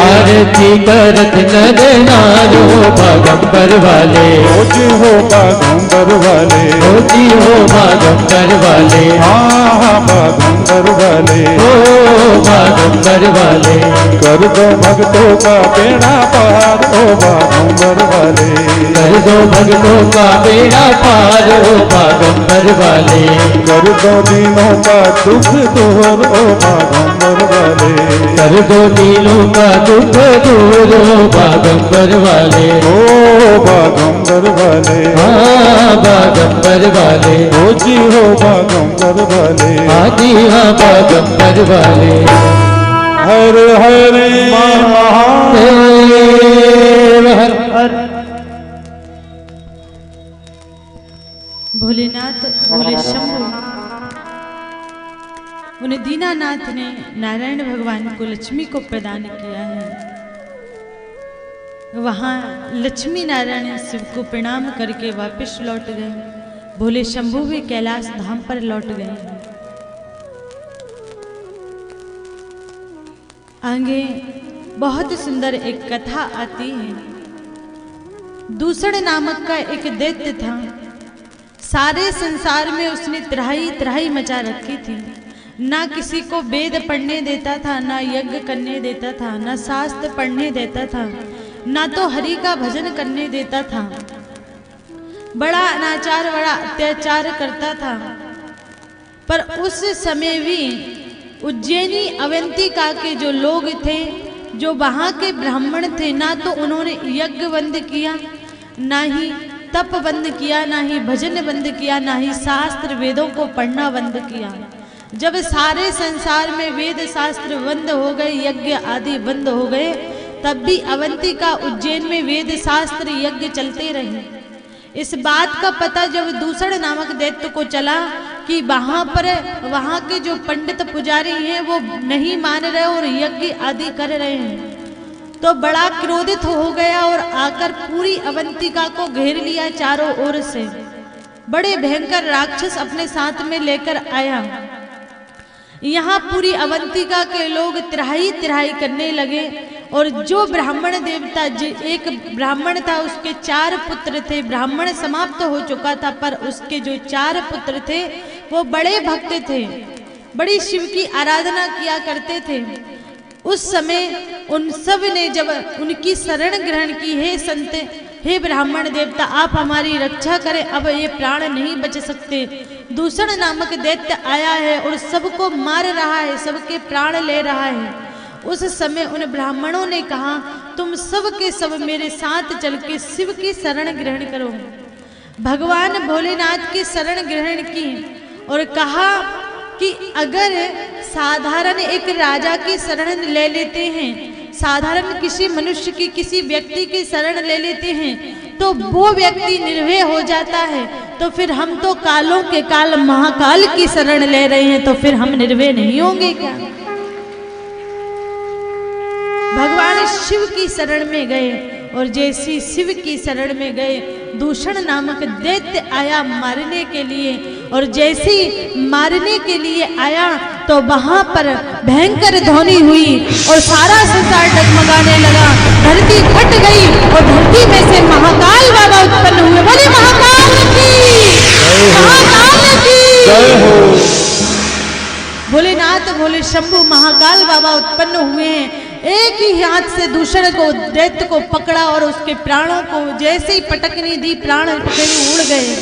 आरती करत नर नार ओ बागंबर वाले, रोज हो बागंबर वाले, होती हो बागंबर वाले, हाँ बागंबर वाले, ओ बागंबर वाले, कर दो भक्तों का बेड़ा पार ओ बागंबर वाले, कर दो भक्तों का बेड़ा पार ओ बागंबर वाले, कर दो दिनों का दुख दूर ओ बागंबर वाले, कर दो दिनों का दुख दूर ओ बागंबर वाले, ओ बागंबर वाले, हाँ बागंबर वाले, ओ जी हो बागंबर वाले, आदि हाँ बागंबर वाले। हर हरे देव हर हर भोलेनाथ भोले शंभु उन दीनानाथ ने नारायण भगवान को लक्ष्मी को प्रदान किया है। वहां लक्ष्मी नारायण शिव को प्रणाम करके वापस लौट गए। भोले शंभू भी कैलाश धाम पर लौट गए। आगे बहुत सुंदर एक कथा आती है। दूसर नामक का एक दैत्य था। सारे संसार में उसने त्राही त्राही मचा रखी थी। ना किसी को वेद पढ़ने देता था, ना यज्ञ करने देता था, ना शास्त्र पढ़ने देता था, ना तो हरि का भजन करने देता था। बड़ा अनाचार, बड़ा अत्याचार करता था। पर उस समय भी उज्जैनी अवंतिका के जो लोग थे, जो वहां के ब्राह्मण थे, ना तो उन्होंने यज्ञ बंद किया, ना ही तप बंद किया, ना ही भजन बंद किया, ना ही शास्त्र वेदों को पढ़ना बंद किया। जब सारे संसार में वेद शास्त्र बंद हो गए, यज्ञ आदि बंद हो गए, तब भी अवंतिका उज्जैन में वेद शास्त्र यज्ञ चलते रहे। इस बात का पता जब दूसर नामक दैत्य को चला कि वहां के जो पंडित पुजारी हैं वो नहीं मान रहे और यज्ञ आदि कर रहे हैं, तो बड़ा क्रोधित हो गया और आकर पूरी अवंतिका को घेर लिया चारों ओर से। बड़े भयंकर राक्षस अपने साथ में लेकर आया। यहाँ पूरी अवंतिका के लोग त्राही त्राही करने लगे। और जो ब्राह्मण देवता, एक ब्राह्मण था, उसके 4 पुत्र थे। ब्राह्मण समाप्त हो चुका था, पर उसके जो 4 पुत्र थे वो बड़े भक्त थे, बड़ी शिव की आराधना किया करते थे। उस समय उन सब ने जब उनकी शरण ग्रहण की, हे संत, हे ब्राह्मण देवता, आप हमारी रक्षा करें, अब ये प्राण नहीं बच सकते। दूषण नामक दैत्य आया है और सबको मार रहा है, सबके प्राण ले रहा है। उस समय उन ब्राह्मणों ने कहा, तुम सब के सब मेरे साथ चल के शिव की शरण ग्रहण करो। भगवान भोलेनाथ की शरण ग्रहण की और कहा कि अगर साधारण एक राजा की शरण ले लेते हैं, साधारण किसी मनुष्य की, किसी व्यक्ति की शरण ले लेते हैं, तो वो व्यक्ति निर्भय हो जाता है। तो फिर हम तो कालों के काल महाकाल की शरण ले रहे हैं, तो फिर हम निर्भय नहीं होंगे क्या? भगवान शिव की शरण में गए और जैसे शिव की शरण में गए, दूषण नामक दैत्य आया मारने के लिए। और जैसे मारने के लिए आया तो वहां पर भयंकर ध्वनि हुई और सारा संसार डगमगाने लगा। धरती फट गई और धरती में से महाकाल बाबा उत्पन्न हुए। बोले महाकाल की, महाकाल की जय हो। भोलेनाथ, भोले शंभु महाकाल बाबा उत्पन्न हुए हैं। एक ही हाथ से दूसरे को, दैत्य को पकड़ा और उसके प्राणों को जैसे ही पटकनी दी, प्राण उड़ गए,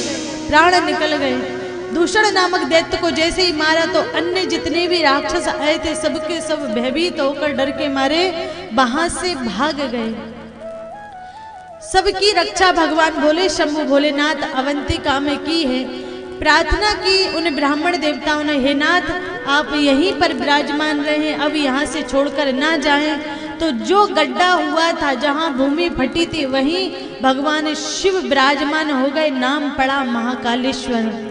प्राण निकल गए। दूषण नामक दैत्य को जैसे ही मारा तो अन्य जितने भी राक्षस आए थे सबके सब भयभीत होकर डर के मारे वहां से भाग गए। सबकी रक्षा भगवान भोले शंभु भोलेनाथ अवंतिका में की है। प्रार्थना की उन ब्राह्मण देवताओं ने, हे नाथ, आप यहीं पर विराजमान रहे, अब यहाँ से छोड़कर ना जाएं। तो जो गड्ढा हुआ था, जहाँ भूमि फटी थी, वहीं भगवान शिव विराजमान हो गए। नाम पड़ा महाकालेश्वर,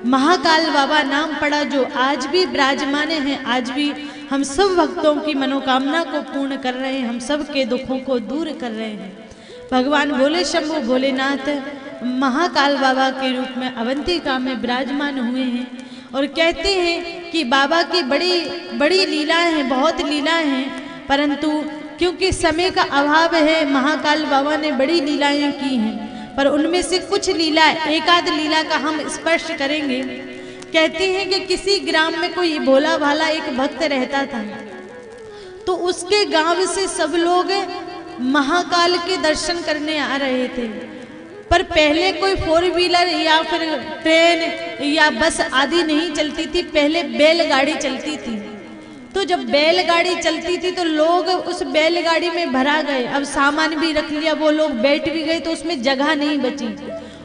महाकाल बाबा नाम पड़ा, जो आज भी विराजमान हैं। आज भी हम सब भक्तों की मनोकामना को पूर्ण कर रहे हैं, हम सब के दुखों को दूर कर रहे हैं। भगवान भोले शंभु भोलेनाथ महाकाल बाबा के रूप में अवंतिका में विराजमान हुए हैं। और कहते हैं कि बाबा की बड़ी बड़ी लीलाएं हैं, बहुत लीलाएं हैं, परंतु क्योंकि समय का अभाव है, महाकाल बाबा ने बड़ी लीलाएं की हैं। पर उनमें से कुछ लीला, एक आध लीला का हम स्पर्श करेंगे। कहते हैं कि किसी ग्राम में कोई भोला भाला एक भक्त रहता था, तो उसके गांव से सब लोग महाकाल के दर्शन करने आ रहे थे। पर पहले कोई 4 व्हीलर या फिर ट्रेन या बस आदि नहीं चलती थी, पहले बैलगाड़ी चलती थी। तो जब बैलगाड़ी चलती थी तो लोग उस बैलगाड़ी में भरा गए। अब सामान भी रख लिया, वो लोग बैठ भी गए, तो उसमें जगह नहीं बची।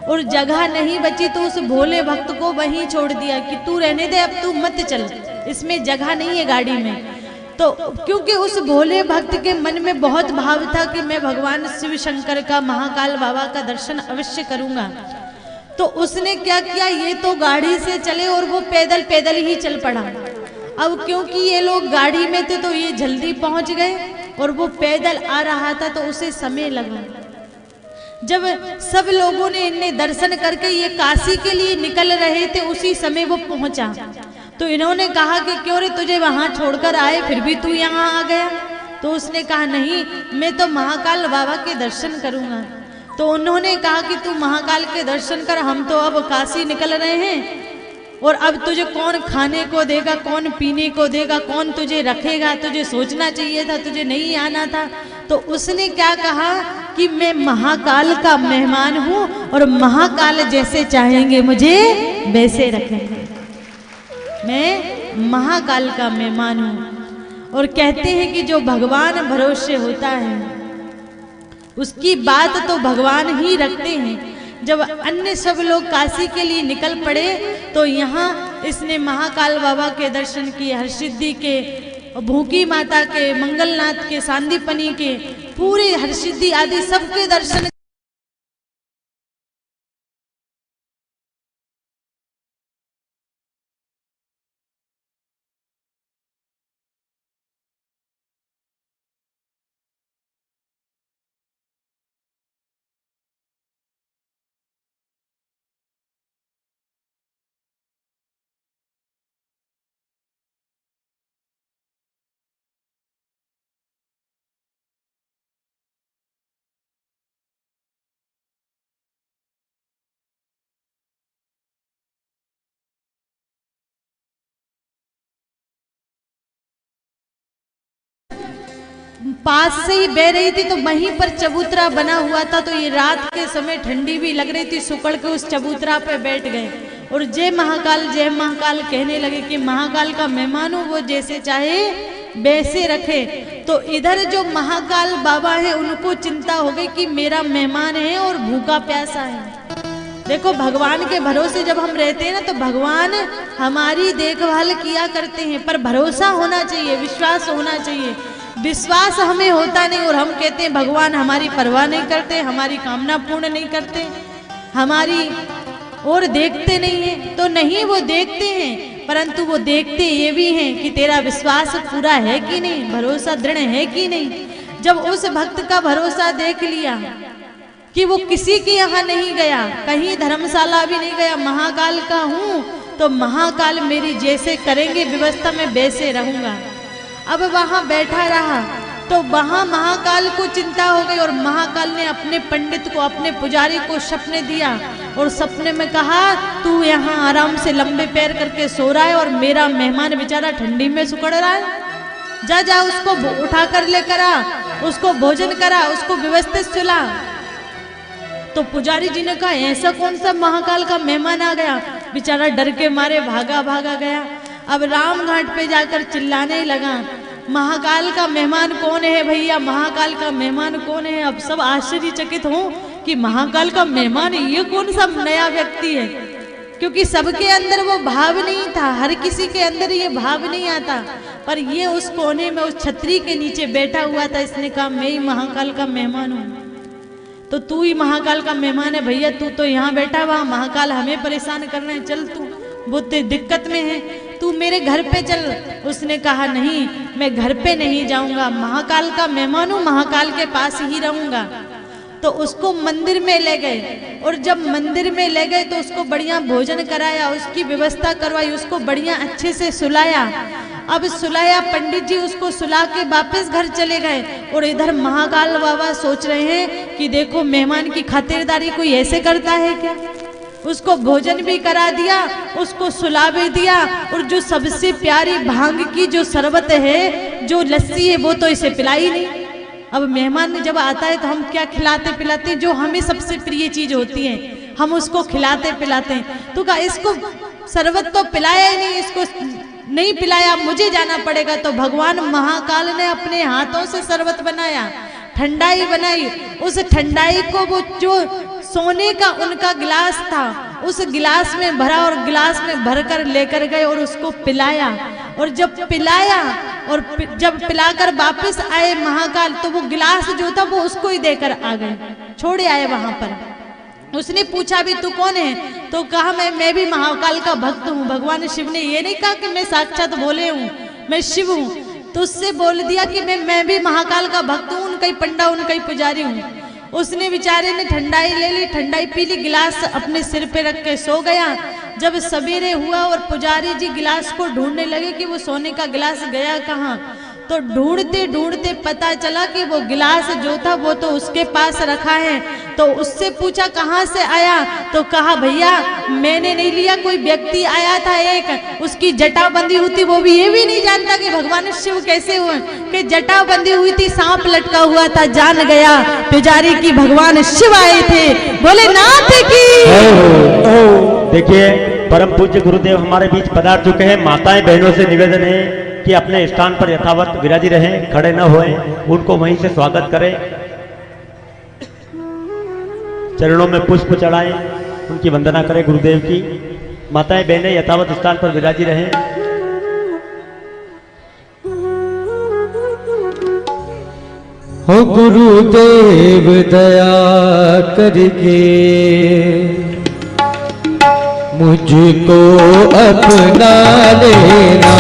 और जगह नहीं बची तो उस भोले भक्त को वहीं छोड़ दिया कि तू रहने दे, अब तू मत चल, इसमें जगह नहीं है गाड़ी में। तो क्योंकि उस भोले भक्त के मन में बहुत भाव था कि मैं भगवान शिव शंकर का, महाकाल बाबा का दर्शन अवश्य करूंगा, तो उसने क्या किया, ये तो गाड़ी से चले और वो पैदल पैदल ही चल पड़ा। अब क्योंकि ये लोग गाड़ी में थे तो ये जल्दी पहुंच गए और वो पैदल आ रहा था तो उसे समय लगा। जब सब लोगों ने इन्हें दर्शन करके ये काशी के लिए निकल रहे थे उसी समय वो पहुंचा। तो इन्होंने कहा कि क्यों रे तुझे वहां छोड़कर आए फिर भी तू यहाँ आ गया। तो उसने कहा नहीं, मैं तो महाकाल बाबा के दर्शन करूंगा। तो उन्होंने कहा कि तू महाकाल के दर्शन कर, हम तो अब काशी निकल रहे हैं और अब तुझे कौन खाने को देगा, कौन पीने को देगा, कौन तुझे रखेगा, तुझे सोचना चाहिए था, तुझे नहीं आना था। तो उसने क्या कहा कि मैं महाकाल का मेहमान हूं और महाकाल जैसे चाहेंगे मुझे वैसे रखेंगे। मैं महाकाल का मेहमान हूं। और कहते हैं कि जो भगवान भरोसे होता है उसकी बात तो भगवान ही रखते हैं। जब अन्य सब लोग काशी के लिए निकल पड़े तो यहाँ इसने महाकाल बाबा के दर्शन किए, हरसिद्धि के, भूखी माता के, मंगलनाथ के, सांदीपनी के, पूरे हरसिद्धि आदि सबके दर्शन। पास से ही बह रही थी तो वहीं पर चबूतरा बना हुआ था। तो ये रात के समय ठंडी भी लग रही थी, सुकड़ के उस चबूतरा पे बैठ गए और जय महाकाल कहने लगे कि महाकाल का मेहमान हूँ, वो जैसे चाहे वैसे रखे। तो इधर जो महाकाल बाबा है उनको चिंता हो गई कि मेरा मेहमान है और भूखा प्यासा है। देखो भगवान के भरोसे जब हम रहते हैं ना तो भगवान हमारी देखभाल किया करते हैं, पर भरोसा होना चाहिए, विश्वास होना चाहिए। विश्वास हमें होता नहीं और हम कहते हैं भगवान हमारी परवाह नहीं करते, हमारी कामना पूर्ण नहीं करते, हमारी और देखते नहीं है। तो नहीं, वो देखते हैं, परंतु वो देखते ये भी हैं कि तेरा विश्वास पूरा है कि नहीं, भरोसा दृढ़ है कि नहीं। जब उस भक्त का भरोसा देख लिया कि वो किसी के यहाँ नहीं गया, कहीं धर्मशाला भी नहीं गया, महाकाल का हूँ तो महाकाल मेरी जैसे करेंगे व्यवस्था में वैसे रहूंगा। अब वहां बैठा रहा तो वहां महाकाल को चिंता हो गई और महाकाल ने अपने पंडित को, अपने पुजारी को सपने दिया और सपने में कहा तू यहाँ आराम से लंबे पैर करके सो रहा है और मेरा मेहमान बेचारा ठंडी में सुकड़ रहा है, जा जा उसको उठा कर लेकर आ, उसको भोजन करा, उसको व्यवस्थित सुला। तो पुजारी जी ने कहा ऐसा कौन सा महाकाल का मेहमान आ गया, बेचारा डर के मारे भागा भागा गया। अब राम घाट पे जाकर चिल्लाने लगा महाकाल का मेहमान कौन है भैया, महाकाल का मेहमान कौन है। अब सब आश्चर्यचकित हों कि महाकाल का मेहमान ये कौन सा नया व्यक्ति है, क्योंकि सबके अंदर वो भाव नहीं था, हर किसी के अंदर ये भाव नहीं आता। पर ये उस कोने में उस छतरी के नीचे बैठा हुआ था, इसने कहा मैं ही महाकाल का मेहमान हूँ। तो तू ही महाकाल का मेहमान है भैया, तू तो यहाँ बैठा हुआ, महाकाल हमें परेशान कर रहे हैं, चल तू बहुत दिक्कत में है, तू मेरे घर पे चल। उसने कहा नहीं, मैं घर पे नहीं जाऊंगा, महाकाल का मेहमान हूँ, महाकाल के पास ही रहूंगा। तो उसको मंदिर में ले गए और जब मंदिर में ले गए तो उसको बढ़िया भोजन कराया, उसकी व्यवस्था करवाई, उसको बढ़िया अच्छे से सुलाया। अब सुलाया, पंडित जी उसको सुला के वापस घर चले गए और इधर महाकाल बाबा सोच रहे हैं कि देखो मेहमान की खातिरदारी कोई ऐसे करता है क्या। उसको भोजन भी करा दिया, उसको सुला भी दिया और जो सबसे प्यारी भांग की जो शरबत है, जो लस्सी है, वो तो इसे पिलाई नहीं। अब मेहमान जब आता है तो हम क्या खिलाते पिलाते, जो हमें सबसे प्रिय चीज होती है हम उसको खिलाते पिलाते हैं। तो कहा इसको शरबत तो पिलाया ही नहीं, इसको नहीं पिलाया, मुझे जाना पड़ेगा। तो भगवान महाकाल ने अपने हाथों से शरबत बनाया, ठंडाई बनाई, उस ठंडाई को वो जो सोने का उनका गिलास था उस गिलास में भरा और गिलास में भरकर लेकर गए और उसको पिलाया। और जब पिलाया और जब पिलाकर वापस आए महाकाल तो वो गिलास जो था वो उसको ही देकर आ गए, छोड़े आए वहां पर। उसने पूछा भी तू कौन है, तो कहा मैं भी महाकाल का भक्त हूँ। भगवान शिव ने ये नहीं कहा कि मैं साक्षात बोले हूँ मैं शिव हूँ, तो उससे बोल दिया कि मैं भी महाकाल का भक्त हूँ, उनका ही पंडा उनका ही पुजारी हूँ। उसने बेचारे ने ठंडाई ले ली, ठंडाई पी ली, गिलास अपने सिर पे रख के सो गया। जब सवेरे हुआ और पुजारी जी गिलास को ढूंढने लगे कि वो सोने का गिलास गया कहाँ, तो ढूंढते ढूंढते पता चला कि वो गिलास जो था वो तो उसके पास रखा है। तो उससे पूछा कहाँ से आया, तो कहा भैया मैंने नहीं लिया, कोई व्यक्ति आया था एक, उसकी जटा बंधी हुई थी, वो भी ये भी नहीं जानता कि भगवान शिव कैसे हुए, कि जटा बंधी हुई थी, सांप लटका हुआ था, जान गया पुजारी की भगवान शिव आए थे। बोले नाथ की। देखिए परम पूज्य गुरुदेव हमारे बीच पधार चुके हैं। माताएं बहनों से निवेदन है कि अपने स्थान पर यथावत विराजी रहें, खड़े न होएं, उनको वहीं से स्वागत करें, चरणों में पुष्प चढ़ाएं, उनकी वंदना करें गुरुदेव की। माताएं बहनें यथावत स्थान पर विराजी रहें। हो गुरुदेव दया करके मुझको अपना लेना,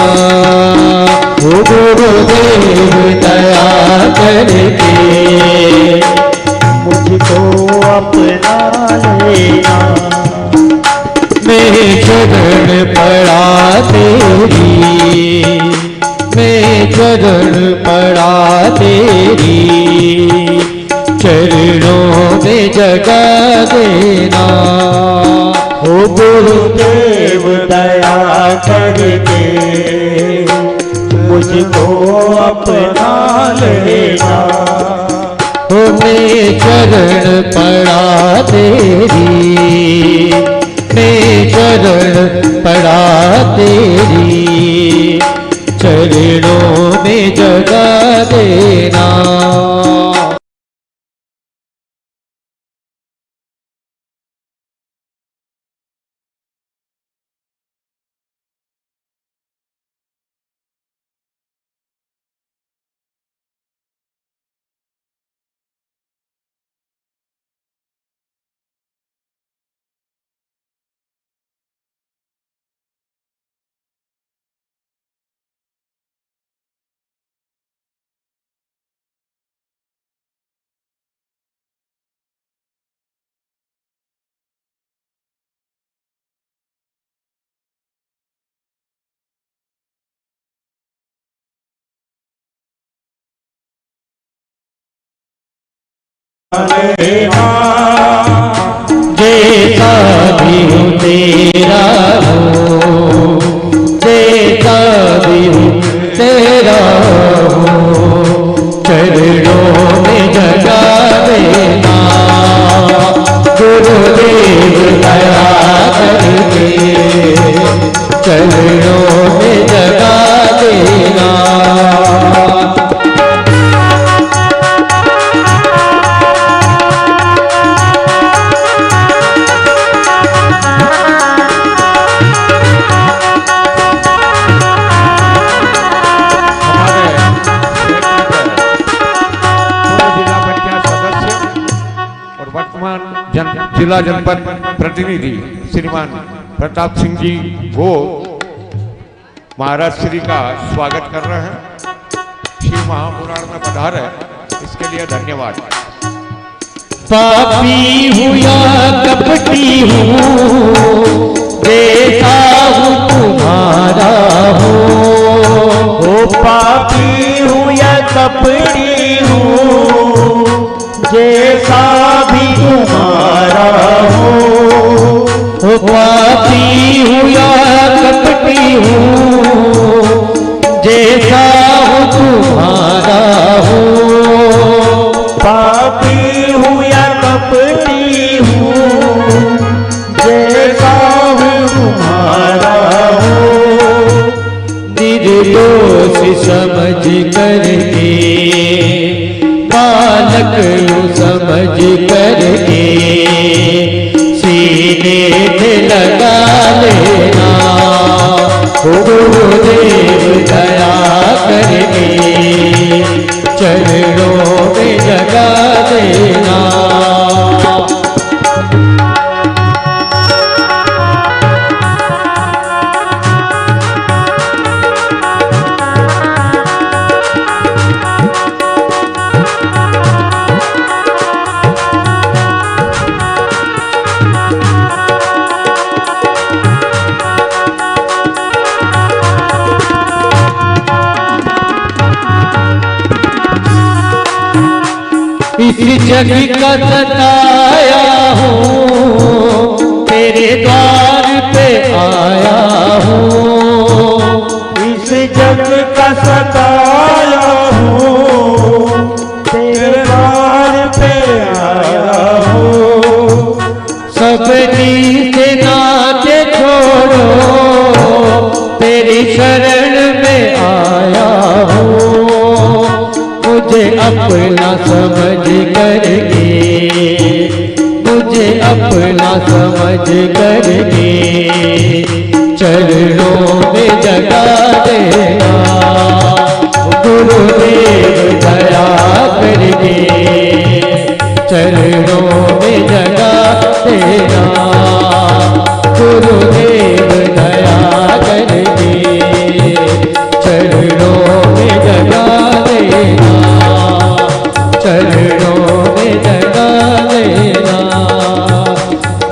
हो गुरुदेव दया करके मुझको अपना लेना, मैं चरण पड़ा तेरी, मैं चरण पड़ा तेरी, चरणों में जगा देना, हो गुरुदेव दया करके मुझको अपना लेना, हो मैं चरण पड़ा तेरी, मैं चरण पड़ा तेरी, चरणों में जगा देना। जैसा भी हूँ तेरा हूँ, जैसा भी हूँ तेरा हूँ, चरणों में जगा देना, गुरुदेव दया करके चरणों में जगा देना। जिला जनपद प्रतिनिधि श्रीमान प्रताप सिंह जी वो महाराज श्री का स्वागत कर रहे हैं। शिव महापुराण में पधार है, इसके लिए धन्यवाद। पापी हूँ या कपटी हूँ, देखा हूँ तुम्हारा हो, पापी हूँ या कपटी हूँ, जैसा भी तुम्हारा हो, पापी हूँ या कपटी हूँ, जैसा हूँ तुम्हारा हो, पापी हूँ या कपटी हूँ, जैसा हूँ तुम्हारा हो, निर्दोष समझ करके बालक यूं समझ करके सीने से लगा लेना, गुरुदेव दया करके चरणों में जगा देना। इस जग का सताया हूँ, तेरे द्वार पे आया हूँ। इस जग का सताया हूँ, तेरे द्वार पे आया हूँ। सब नीचे नाते छोड़ो, तेरी शरण में आया हूँ। मुझे अपना समझ करके, मुझे अपना समझ करके चरणों में जगा देना। गुरुदेव दया करके चरणों में जगा देना। गुरुदेव दया करके चरणों में जगा देना। चरणों में जगा देना।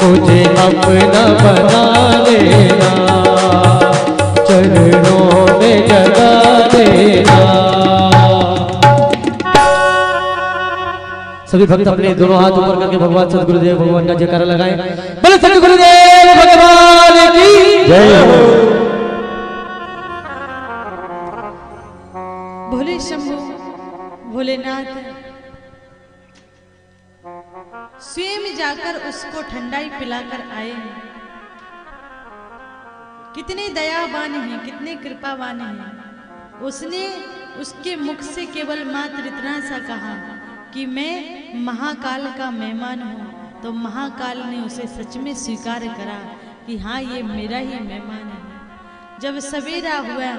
मुझे अपना बना लेना। चरणों में जगा देना। सभी भक्त अपने दोनों हाथ ऊपर करके भगवान सदगुरुदेव भगवान का जयकारा लगाएं। बोले सदगुरुदेव भगवान की जय हो। भोले शंभु भोलेनाथ स्वयं जाकर उसको ठंडाई पिलाकर आए हैं। कितने दयावान हैं, कितने कृपावान हैं। उसने उसके मुख से केवल मात्र इतना सा कहा कि मैं महाकाल का मेहमान हूँ, तो महाकाल ने उसे सच में स्वीकार करा कि हाँ ये मेरा ही मेहमान है। जब सवेरा हुआ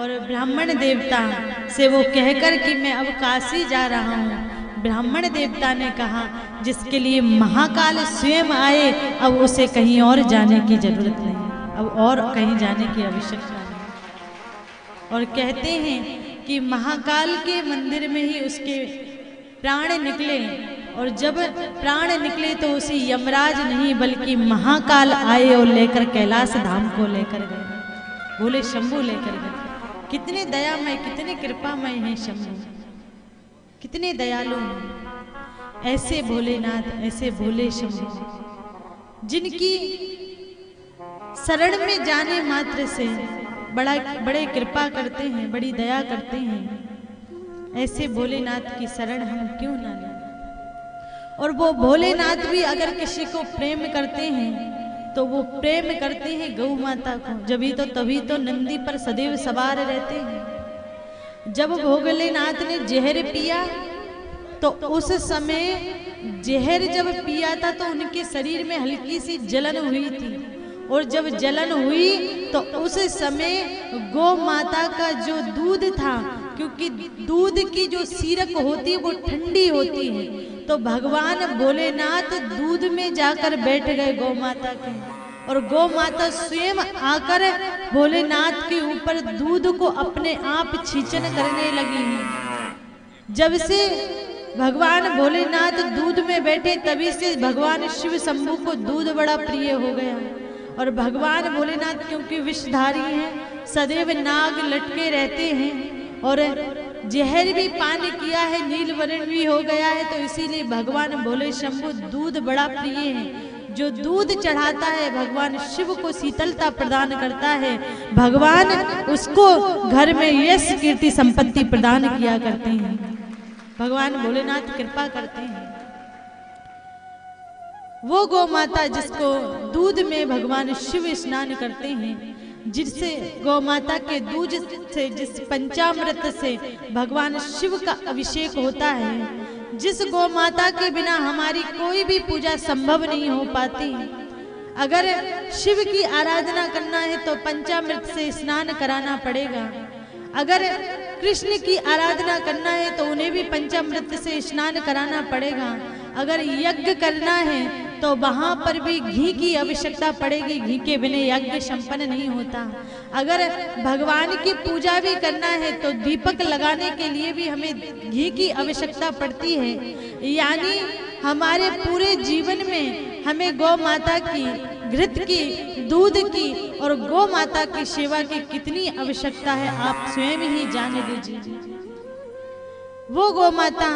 और ब्राह्मण देवता से वो कहकर कि मैं अब काशी जा रहा हूँ, ब्राह्मण देवता ने कहा जिसके लिए महाकाल स्वयं आए अब उसे कहीं और जाने की जरूरत नहीं, अब और कहीं जाने की आवश्यकता नहीं। और कहते हैं कि महाकाल के मंदिर में ही उसके प्राण निकले, और जब प्राण निकले तो उसे यमराज नहीं बल्कि महाकाल आए और लेकर कैलाश धाम को लेकर गए। बोले शंभु लेकर गए। कितने दयामय, कितने कृपामय हैं शंभु, कितने दयालु हैं। ऐसे भोलेनाथ, ऐसे भोले शंभु जिनकी शरण में जाने मात्र से बड़े कृपा करते हैं, बड़ी दया करते हैं। ऐसे भोलेनाथ की शरण हम क्यों ना लें। और वो भोलेनाथ भी अगर किसी को प्रेम करते हैं तो वो प्रेम करते हैं गौ माता को। तभी तो नंदी पर सदैव सवार रहते हैं। जब भोलेनाथ ने जहर पिया तो उस समय जहर जब पिया था तो उनके शरीर में हल्की सी जलन हुई थी, और जब जलन हुई तो उस समय गौ माता का जो दूध था, क्योंकि दूध की जो सीरक होती है वो ठंडी होती है, तो भगवान भोलेनाथ दूध में जाकर बैठ गए गौ माता के, और गौ माता स्वयं आकर भोलेनाथ के ऊपर दूध को अपने आप छींचन करने लगी। जब से भगवान भोलेनाथ दूध में बैठे तभी से भगवान शिव शंभु को दूध बड़ा प्रिय हो गया। और भगवान भोलेनाथ क्योंकि विषधारी हैं, सदैव नाग लटके रहते हैं, और जहर भी पान किया है, नीलवर्ण भी हो गया है, तो इसीलिए भगवान भोले शंभु दूध बड़ा प्रिय है। जो दूध चढ़ाता है भगवान शिव को शीतलता प्रदान करता है, भगवान उसको घर में यश कीर्ति संपत्ति प्रदान किया करते हैं। भगवान भोलेनाथ कृपा करते हैं। वो गौ माता जिसको दूध में भगवान शिव स्नान करते हैं, जिससे गौ माता के दूध से, जिस पंचामृत से भगवान शिव का अभिषेक होता है, जिस गौ माता के बिना हमारी कोई भी पूजा संभव नहीं हो पाती। अगर शिव की आराधना करना है तो पंचामृत से स्नान कराना पड़ेगा। अगर कृष्ण की आराधना करना है तो उन्हें भी पंचामृत से स्नान कराना पड़ेगा। अगर यज्ञ करना है तो वहां पर भी घी की आवश्यकता पड़ेगी, घी के बिना यज्ञ संपन्न नहीं होता। अगर भगवान की पूजा भी करना है तो दीपक लगाने के लिए भी हमें घी की आवश्यकता पड़ती है। यानी हमारे पूरे जीवन में हमें गौ माता की, घृत की, दूध की और गौ माता की सेवा की कितनी आवश्यकता है आप स्वयं ही जान लीजिए। वो गौ माता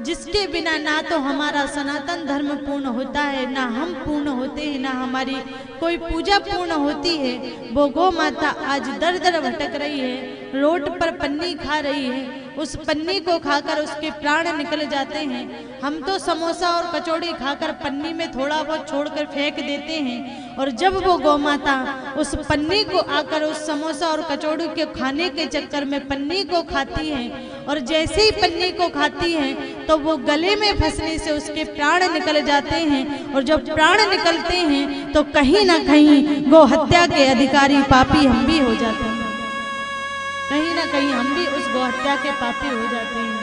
जिसके बिना ना तो हमारा सनातन धर्म पूर्ण होता है, ना हम पूर्ण होते हैं, ना हमारी कोई पूजा पूर्ण होती है। वो गौ माता आज दर दर भटक रही है, रोड पर पन्नी खा रही है, उस पन्नी को खाकर उसके प्राण निकल जाते हैं। हम तो समोसा और कचौड़ी खाकर पन्नी में थोड़ा बहुत छोड़कर फेंक देते हैं, और जब वो गौ माता उस पन्नी को आकर उस समोसा और कचौड़ी के खाने के चक्कर में पन्नी को खाती है, और जैसे ही पन्नी को खाती है तो वो गले में फंसने से उसके प्राण निकल जाते हैं, और जब प्राण निकलते हैं तो कहीं ना कहीं गौ हत्या के अधिकारी पापी हम भी हो जाते हैं, कहीं ना कहीं हम भी उस गौ हत्या के पापी हो जाते हैं।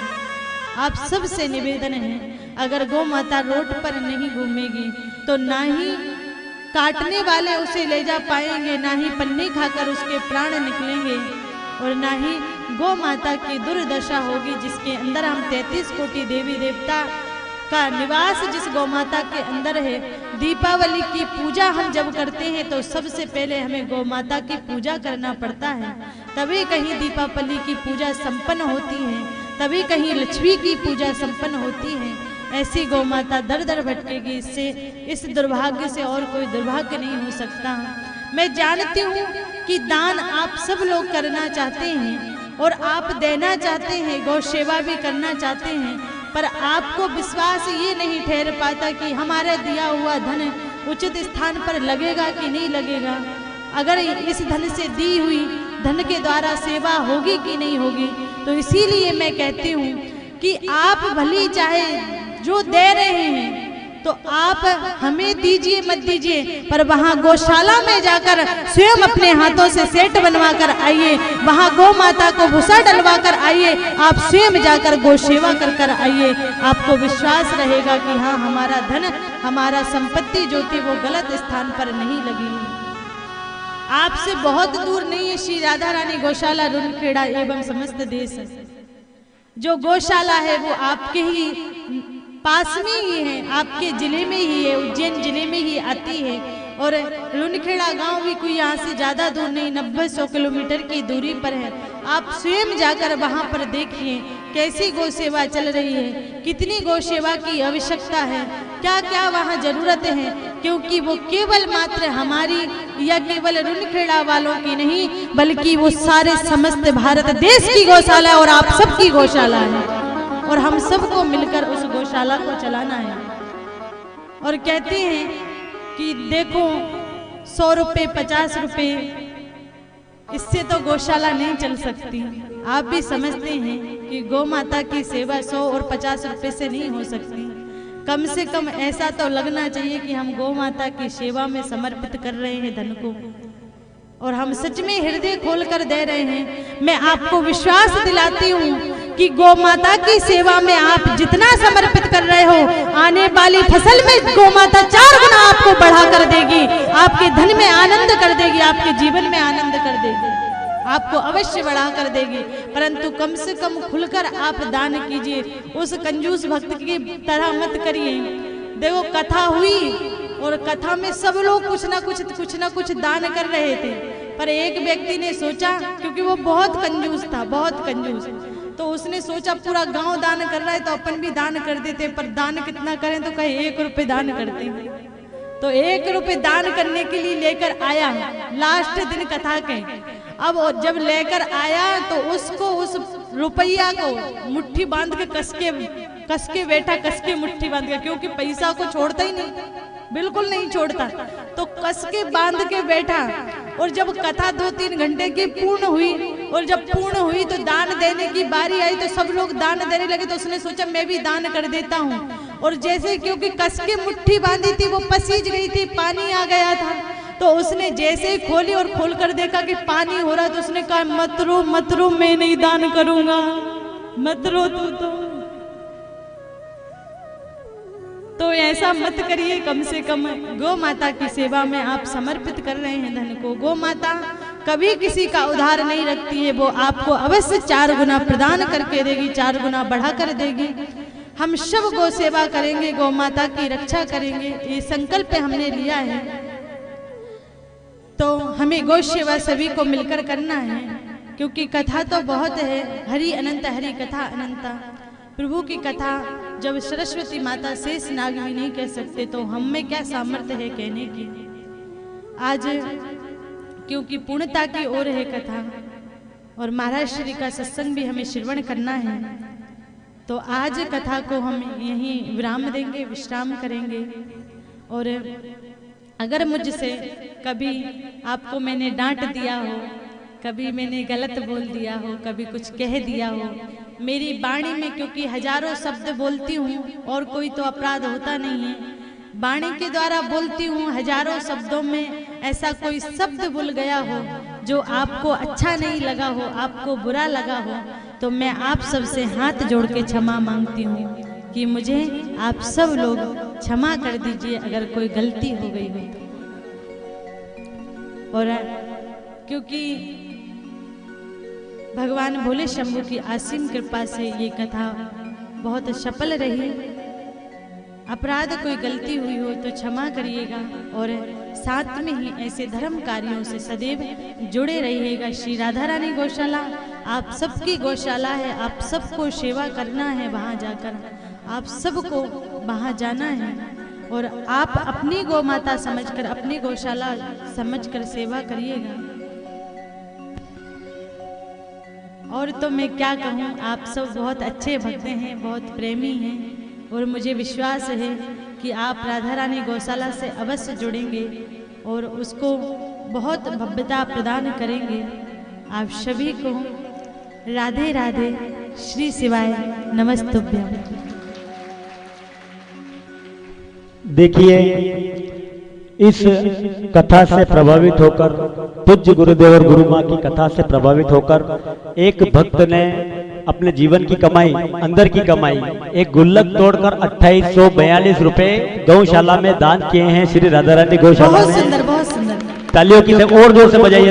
आप सबसे निवेदन है, अगर गौ माता रोड पर नहीं घूमेगी तो ना ही काटने वाले उसे ले जा पाएंगे, ना ही पन्नी खाकर उसके प्राण निकलेंगे, और ना ही गौ माता की दुर्दशा होगी, जिसके अंदर हम 33 कोटि देवी देवता का निवास जिस गौ माता के अंदर है। दीपावली की पूजा हम जब करते हैं तो सबसे पहले हमें गौ माता की पूजा करना पड़ता है, तभी कहीं दीपावली की पूजा संपन्न होती है, तभी कहीं लक्ष्मी की पूजा संपन्न होती है। ऐसी गौ माता दर दर भटकेगी, इससे इस दुर्भाग्य से और कोई दुर्भाग्य नहीं हो सकता। मैं जानती हूँ कि दान आप सब लोग करना चाहते हैं और आप देना चाहते हैं, गौ सेवा भी करना चाहते हैं, पर आपको विश्वास ये नहीं ठहर पाता कि हमारा दिया हुआ धन उचित स्थान पर लगेगा कि नहीं लगेगा, अगर इस धन से दी हुई धन के द्वारा सेवा होगी कि नहीं होगी। तो इसीलिए मैं कहती हूँ कि आप भली चाहे जो दे रहे हैं तो आप हमें दीजिए मत दीजिए, पर वहाँ गौशाला में जाकर स्वयं अपने हाथों से सेट बनवा कर आइए, वहाँ गौ माता को भूसा डलवा कर आइए, आप स्वयं जाकर गौ सेवा कर कर आइए। आपको विश्वास रहेगा कि हाँ, हमारा धन, हमारा संपत्ति जो थी वो गलत स्थान पर नहीं लगी। आपसे बहुत दूर नहीं है श्री राधा रानी गौशाला रुनखेड़ा एवं समस्त देश। जो गौशाला है वो आपके ही पास में ही है, आपके जिले में ही है, उज्जैन जिले में ही आती है, और रुनखेड़ा गांव भी कोई यहाँ से ज्यादा दूर नहीं, 90-100 किलोमीटर की दूरी पर है। आप स्वयं जाकर वहाँ पर देखिए कैसी गौ सेवा चल रही है, कितनी गौ सेवा की आवश्यकता है, क्या क्या वहाँ जरूरत है, क्योंकि वो केवल मात्र हमारी या केवल रुनखेड़ा वालों की नहीं, बल्कि वो सारे समस्त भारत देश की गौशाला और आप सबकी गौशाला है, और हम सबको मिलकर उस गौशाला को चलाना है। और कहते हैं कि देखो 100 रुपये 50 रुपये इससे तो गौशाला नहीं चल सकती। आप भी समझते हैं कि गौ माता की सेवा 100 और 50 रुपये से नहीं हो सकती। कम से कम ऐसा तो लगना चाहिए कि हम गौ माता की सेवा में समर्पित कर रहे हैं धन को, और हम सच में हृदय खोलकर दे रहे हैं। मैं आपको विश्वास दिलाती हूँ कि गौ माता की सेवा में आप जितना समर्पित कर रहे हो, आने वाली फसल में गौ माता 4 गुना आपको बढ़ा कर देगी, आपके धन में आनंद कर देगी, आपके जीवन में आनंद कर देगी, आपको अवश्य बढ़ा कर देगी। परंतु कम से कम खुलकर आप दान कीजिए, उस कंजूस भक्त की तरह मत करिए। देखो कथा हुई और कथा में सब लोग कुछ ना कुछ दान कर रहे थे, पर एक व्यक्ति ने सोचा, क्योंकि वो बहुत कंजूस था, बहुत कंजूस, तो उसने सोचा पूरा गांव दान कर रहा है तो अपन भी दान कर देते, पर दान कितना करें, तो कहे 1 रुपये दान करते हैं। तो 1 रुपये दान करने के लिए लेकर आया लास्ट दिन कथा के। अब जब लेकर आया तो उसको उस रुपया को मुट्ठी बांध के कस के बैठा, कस के मुट्ठी बांध के, क्योंकि पैसा को छोड़ता ही नहीं, बिल्कुल नहीं छोड़ता, तो कस के बांध के बैठा। और जब कथा 2-3 घंटे की पूर्ण हुई, और जब पूर्ण हुई तो दान देने की बारी आई, तो सब लोग दान देने लगे, तो उसने सोचा मैं भी दान कर देता हूँ। और जैसे क्योंकि कस के मुट्ठी बांधी थी वो पसीज गई थी, पानी आ गया था, तो उसने जैसे ही खोली और खोल कर देखा कि पानी हो रहा, तो उसने कहा मत रो मैं नहीं दान करूंगा, मत रो तू तो ऐसा मत करिए। कम से कम गौ माता की सेवा में आप समर्पित कर रहे हैं धन को। गौ माता कभी किसी का उधार नहीं रखती है, वो आपको अवश्य 4 गुना प्रदान करके देगी, 4 गुना बढ़ा कर देगी। हम सब गौ सेवा करेंगे, गौ माता की रक्षा करेंगे, ये संकल्प हमने लिया है, तो हमें गौ सेवा सभी को मिलकर करना है। क्योंकि कथा तो बहुत है, हरि अनंत हरि कथा अनंता, प्रभु की कथा जब सरस्वती माता शेष नाग भी नहीं कह सकते तो हम में क्या सामर्थ्य है कहने की। आज क्योंकि पूर्णता की ओर है कथा और महाराज श्री का सत्संग भी हमें श्रवण करना है, तो आज कथा को हम यहीं विराम देंगे, विश्राम करेंगे। और अगर मुझसे कभी आपको मैंने डांट दिया हो, कभी मैंने गलत बोल दिया हो, कभी कुछ कह दिया हो, मेरी वाणी में क्योंकि हजारों शब्द बोलती हूँ और कोई तो अपराध होता नहीं है, वाणी के द्वारा बोलती हूँ, हजारों शब्दों में ऐसा कोई शब्द भूल गया हो जो आपको अच्छा नहीं लगा हो, आपको बुरा लगा हो, तो मैं आप सबसे हाथ जोड़ के क्षमा मांगती हूँ कि मुझे आप सब लोग क्षमा कर दीजिए अगर कोई गलती हो गई हो तो। और क्योंकि भगवान भोले शंभु की असीम कृपा से ये कथा बहुत सफल रही। अपराध कोई गलती हुई हो तो क्षमा करिएगा और साथ में ही ऐसे धर्म कार्यों से सदैव जुड़े रहिएगा। श्री राधा रानी गौशाला आप सबकी गौशाला है, आप सबको सेवा करना है, वहाँ जाकर आप सबको वहाँ जाना है और आप अपनी गौ माता समझकर, अपनी गौशाला समझकर सेवा करिएगा। और तो मैं क्या कहूँ, आप सब बहुत अच्छे भक्त हैं, बहुत प्रेमी हैं और मुझे विश्वास है कि आप राधा रानी गौशाला से अवश्य जुड़ेंगे और उसको बहुत भव्यता प्रदान करेंगे। आप सभी को राधे राधे, श्री शिवाय, नमस्तुभ्यं। देखिए, इस कथा से प्रभावित होकर, पूज्य गुरुदेव और गुरु माँ की कथा से प्रभावित होकर एक भक्त ने अपने जीवन की कमाई, अंदर की कमाई, एक गुल्लक तोड़कर 2842 रुपए गौशाला में दान किए हैं। श्री राधा रानी गौशाला बहुत में सुंदर, बहुत सुंदर। तालियों की से और जोर से बजाइए।